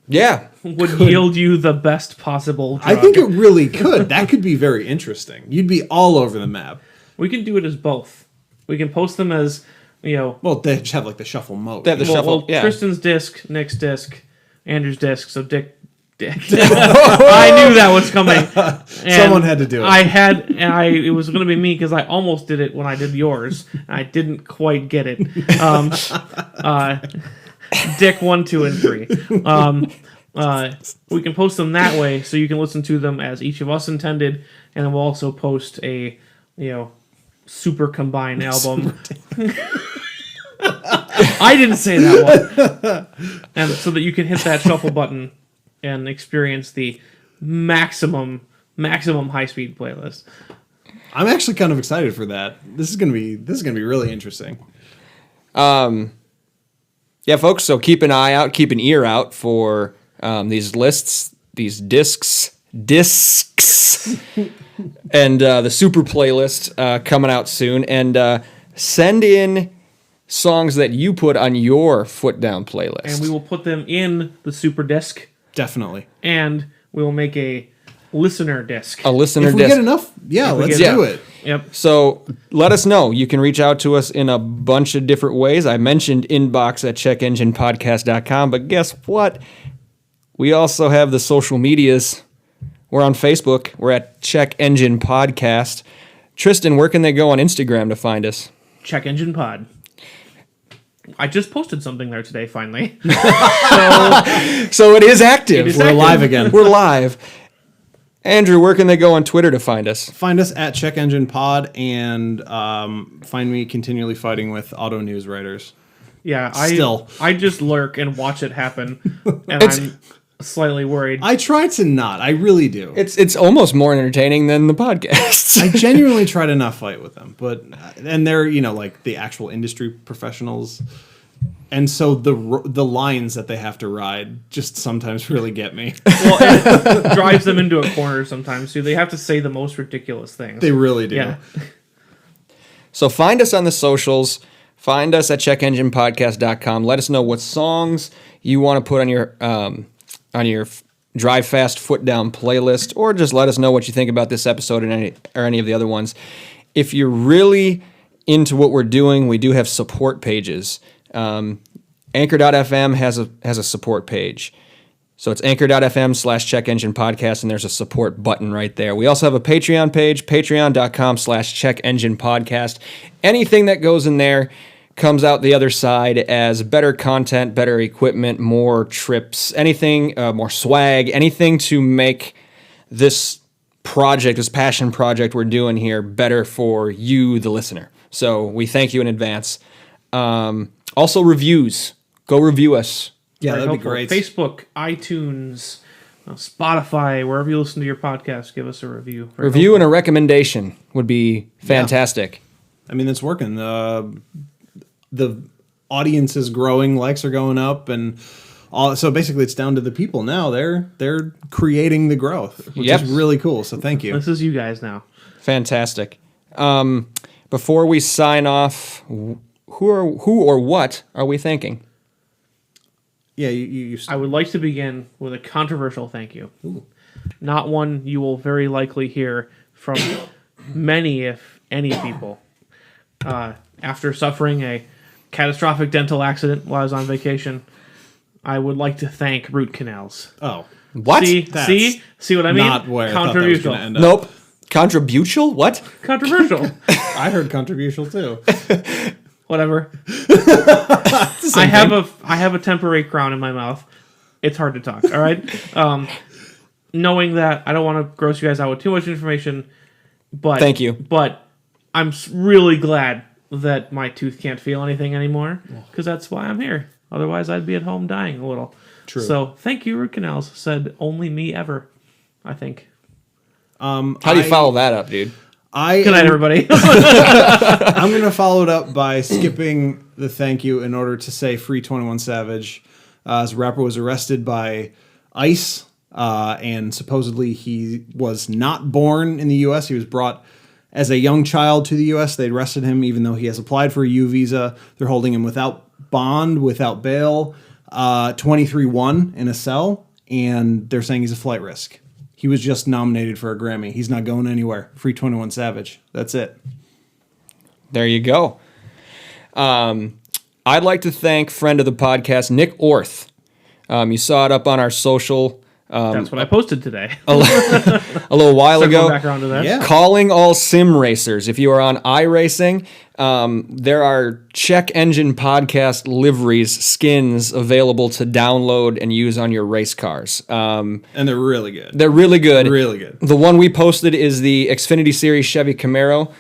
Speaker 1: Yeah.
Speaker 3: Would yield you the best possible drug.
Speaker 2: I think it really could. That could be very interesting. You'd be all over the map.
Speaker 3: We can do it as both. We can post them as,
Speaker 2: Well, they just have like the shuffle mode.
Speaker 1: They have the shuffle. Yeah.
Speaker 3: Tristan's disc, Nick's disc, Andrew's disc, so Dick. I knew that was coming. And
Speaker 2: Someone had to do it.
Speaker 3: It was going to be me because I almost did it when I did yours. I didn't quite get it. Dick 1, 2, and 3. We can post them that way, so you can listen to them as each of us intended, and then we'll also post a super combined album. I didn't say that one. And so that you can hit that shuffle button and experience the maximum high speed playlist.
Speaker 2: I'm actually kind of excited for that. This is gonna be really interesting.
Speaker 1: Yeah, folks. So keep an eye out, keep an ear out for these lists, these discs, and the super playlist coming out soon. And send in songs that you put on your Foot Down playlist,
Speaker 3: And we will put them in the super disc,
Speaker 2: Definitely.
Speaker 3: and we will make a listener disc.
Speaker 1: a listener
Speaker 2: If we
Speaker 1: disc.
Speaker 2: get enough, let's
Speaker 1: get-
Speaker 2: do it.
Speaker 3: Yep.
Speaker 1: So let us know. You can reach out to us in a bunch of different ways. I mentioned inbox at checkenginepodcast.com, but guess what? We also have the social medias. We're on Facebook. We're at Check Engine Podcast. Tristan, where can they go on Instagram to find us?
Speaker 3: Check Engine Pod. I just posted something there today, finally.
Speaker 1: So it is active.
Speaker 3: It is
Speaker 2: We're
Speaker 3: active.
Speaker 2: live again.
Speaker 1: We're live. Andrew, where can they go on Twitter to find us?
Speaker 2: Find us at Check Engine Pod and find me continually fighting with auto news writers.
Speaker 3: Yeah, I just lurk and watch it happen, and I'm slightly worried.
Speaker 2: I try to not. I really do.
Speaker 1: It's almost more entertaining than the podcasts.
Speaker 2: I genuinely try to not fight with them, and they're like the actual industry professionals, and so the lines that they have to ride just sometimes really get me.
Speaker 3: Well, it drives them into a corner sometimes too. They have to say the most ridiculous things.
Speaker 2: They really do.
Speaker 3: Yeah.
Speaker 1: So find us on the socials. Find us at checkenginepodcast.com. Let us know what songs you want to put on your Drive Fast Foot Down playlist, or just let us know what you think about this episode and any of the other ones. If you're really into what we're doing, we do have support pages. Anchor.fm has a support page. So it's anchor.fm/checkenginepodcast, and there's a support button right there. We also have a Patreon page, patreon.com/checkenginepodcast. Anything that goes in there comes out the other side as better content, better equipment, more trips, anything, more swag, anything to make this project, this passion project we're doing here, better for you, the listener. So we thank you in advance. Also, reviews. Go review us.
Speaker 2: Yeah,
Speaker 3: Very
Speaker 2: that'd be
Speaker 3: helpful.
Speaker 2: great.
Speaker 3: Facebook, iTunes, Spotify, wherever you listen to your podcast, give us a review. Very
Speaker 1: Review
Speaker 3: helpful.
Speaker 1: and a recommendation would be fantastic.
Speaker 2: I mean, it's working. The audience is growing, likes are going up, and so basically it's down to the people now. They're creating the growth, which
Speaker 1: Yep.
Speaker 2: is really cool. So thank you.
Speaker 3: This is you guys now.
Speaker 1: Fantastic. Before we sign off, who or what are we thanking?
Speaker 2: Yeah, you
Speaker 3: I would like to begin with a controversial thank you. Not one you will very likely hear from many, if any, people. After suffering a catastrophic dental accident while I was on vacation, I would like to thank root canals.
Speaker 2: Oh,
Speaker 1: What?
Speaker 3: See what I mean?
Speaker 2: not where I thought that was
Speaker 3: Controversial.
Speaker 2: going to end up.
Speaker 1: Nope. Contributional? What?
Speaker 3: Controversial.
Speaker 2: I heard controversial too.
Speaker 3: Whatever. I have a temporary crown in my mouth. It's hard to talk. All right. Knowing that, I don't want to gross you guys out with too much information, but
Speaker 1: Thank you.
Speaker 3: But I'm really glad that my tooth can't feel anything anymore, because that's why I'm here. Otherwise, I'd be at home dying a little.
Speaker 2: True.
Speaker 3: So thank you, root canals. Said only me ever. I think.
Speaker 1: How do you follow that up, dude?
Speaker 3: Good night, everybody.
Speaker 2: I'm going to follow it up by skipping the thank you in order to say Free 21 Savage. As a rapper was arrested by ICE, and supposedly he was not born in the U.S. He was brought as a young child to the U.S. They arrested him even though he has applied for a U visa. They're holding him without bond, without bail, 23-1 in a cell, and they're saying he's a flight risk. He was just nominated for a Grammy. He's not going anywhere. Free 21 Savage. That's it.
Speaker 1: There you go. I'd like to thank friend of the podcast, Nick Orth. You saw it up on our social
Speaker 3: That's what I posted today.
Speaker 1: a little while
Speaker 3: Circling
Speaker 1: ago.
Speaker 3: back around to that.
Speaker 2: Yeah.
Speaker 1: Calling all sim racers. If you are on iRacing, there are check engine podcast liveries, skins available to download and use on your race cars.
Speaker 2: And they're really good.
Speaker 1: They're really good.
Speaker 2: Really good.
Speaker 1: The one we posted is the Xfinity Series Chevy Camaro.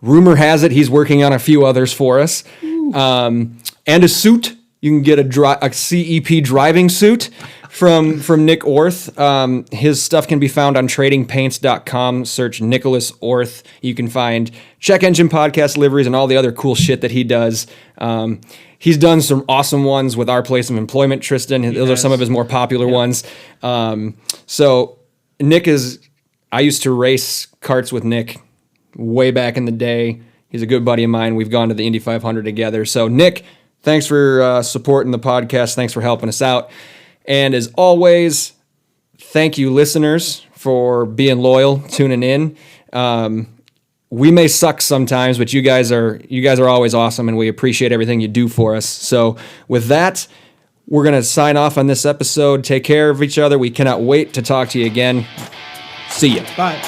Speaker 1: Rumor has it he's working on a few others for us. And a suit. You can get a CEP driving suit from Nick Orth. His stuff can be found on tradingpaints.com. Search Nicholas Orth. You can find check engine podcast liveries and all the other cool shit that he does. He's done some awesome ones with Our Place of Employment, Tristan. Those are some of his more popular ones. So Nick I used to race karts with Nick way back in the day. He's a good buddy of mine. We've gone to the Indy 500 together. So Nick, thanks for supporting the podcast. Thanks for helping us out. And as always, thank you, listeners, for being loyal, tuning in. We may suck sometimes, but you guys are always awesome, and we appreciate everything you do for us. So with that, we're going to sign off on this episode. Take care of each other. We cannot wait to talk to you again. See ya.
Speaker 2: Bye.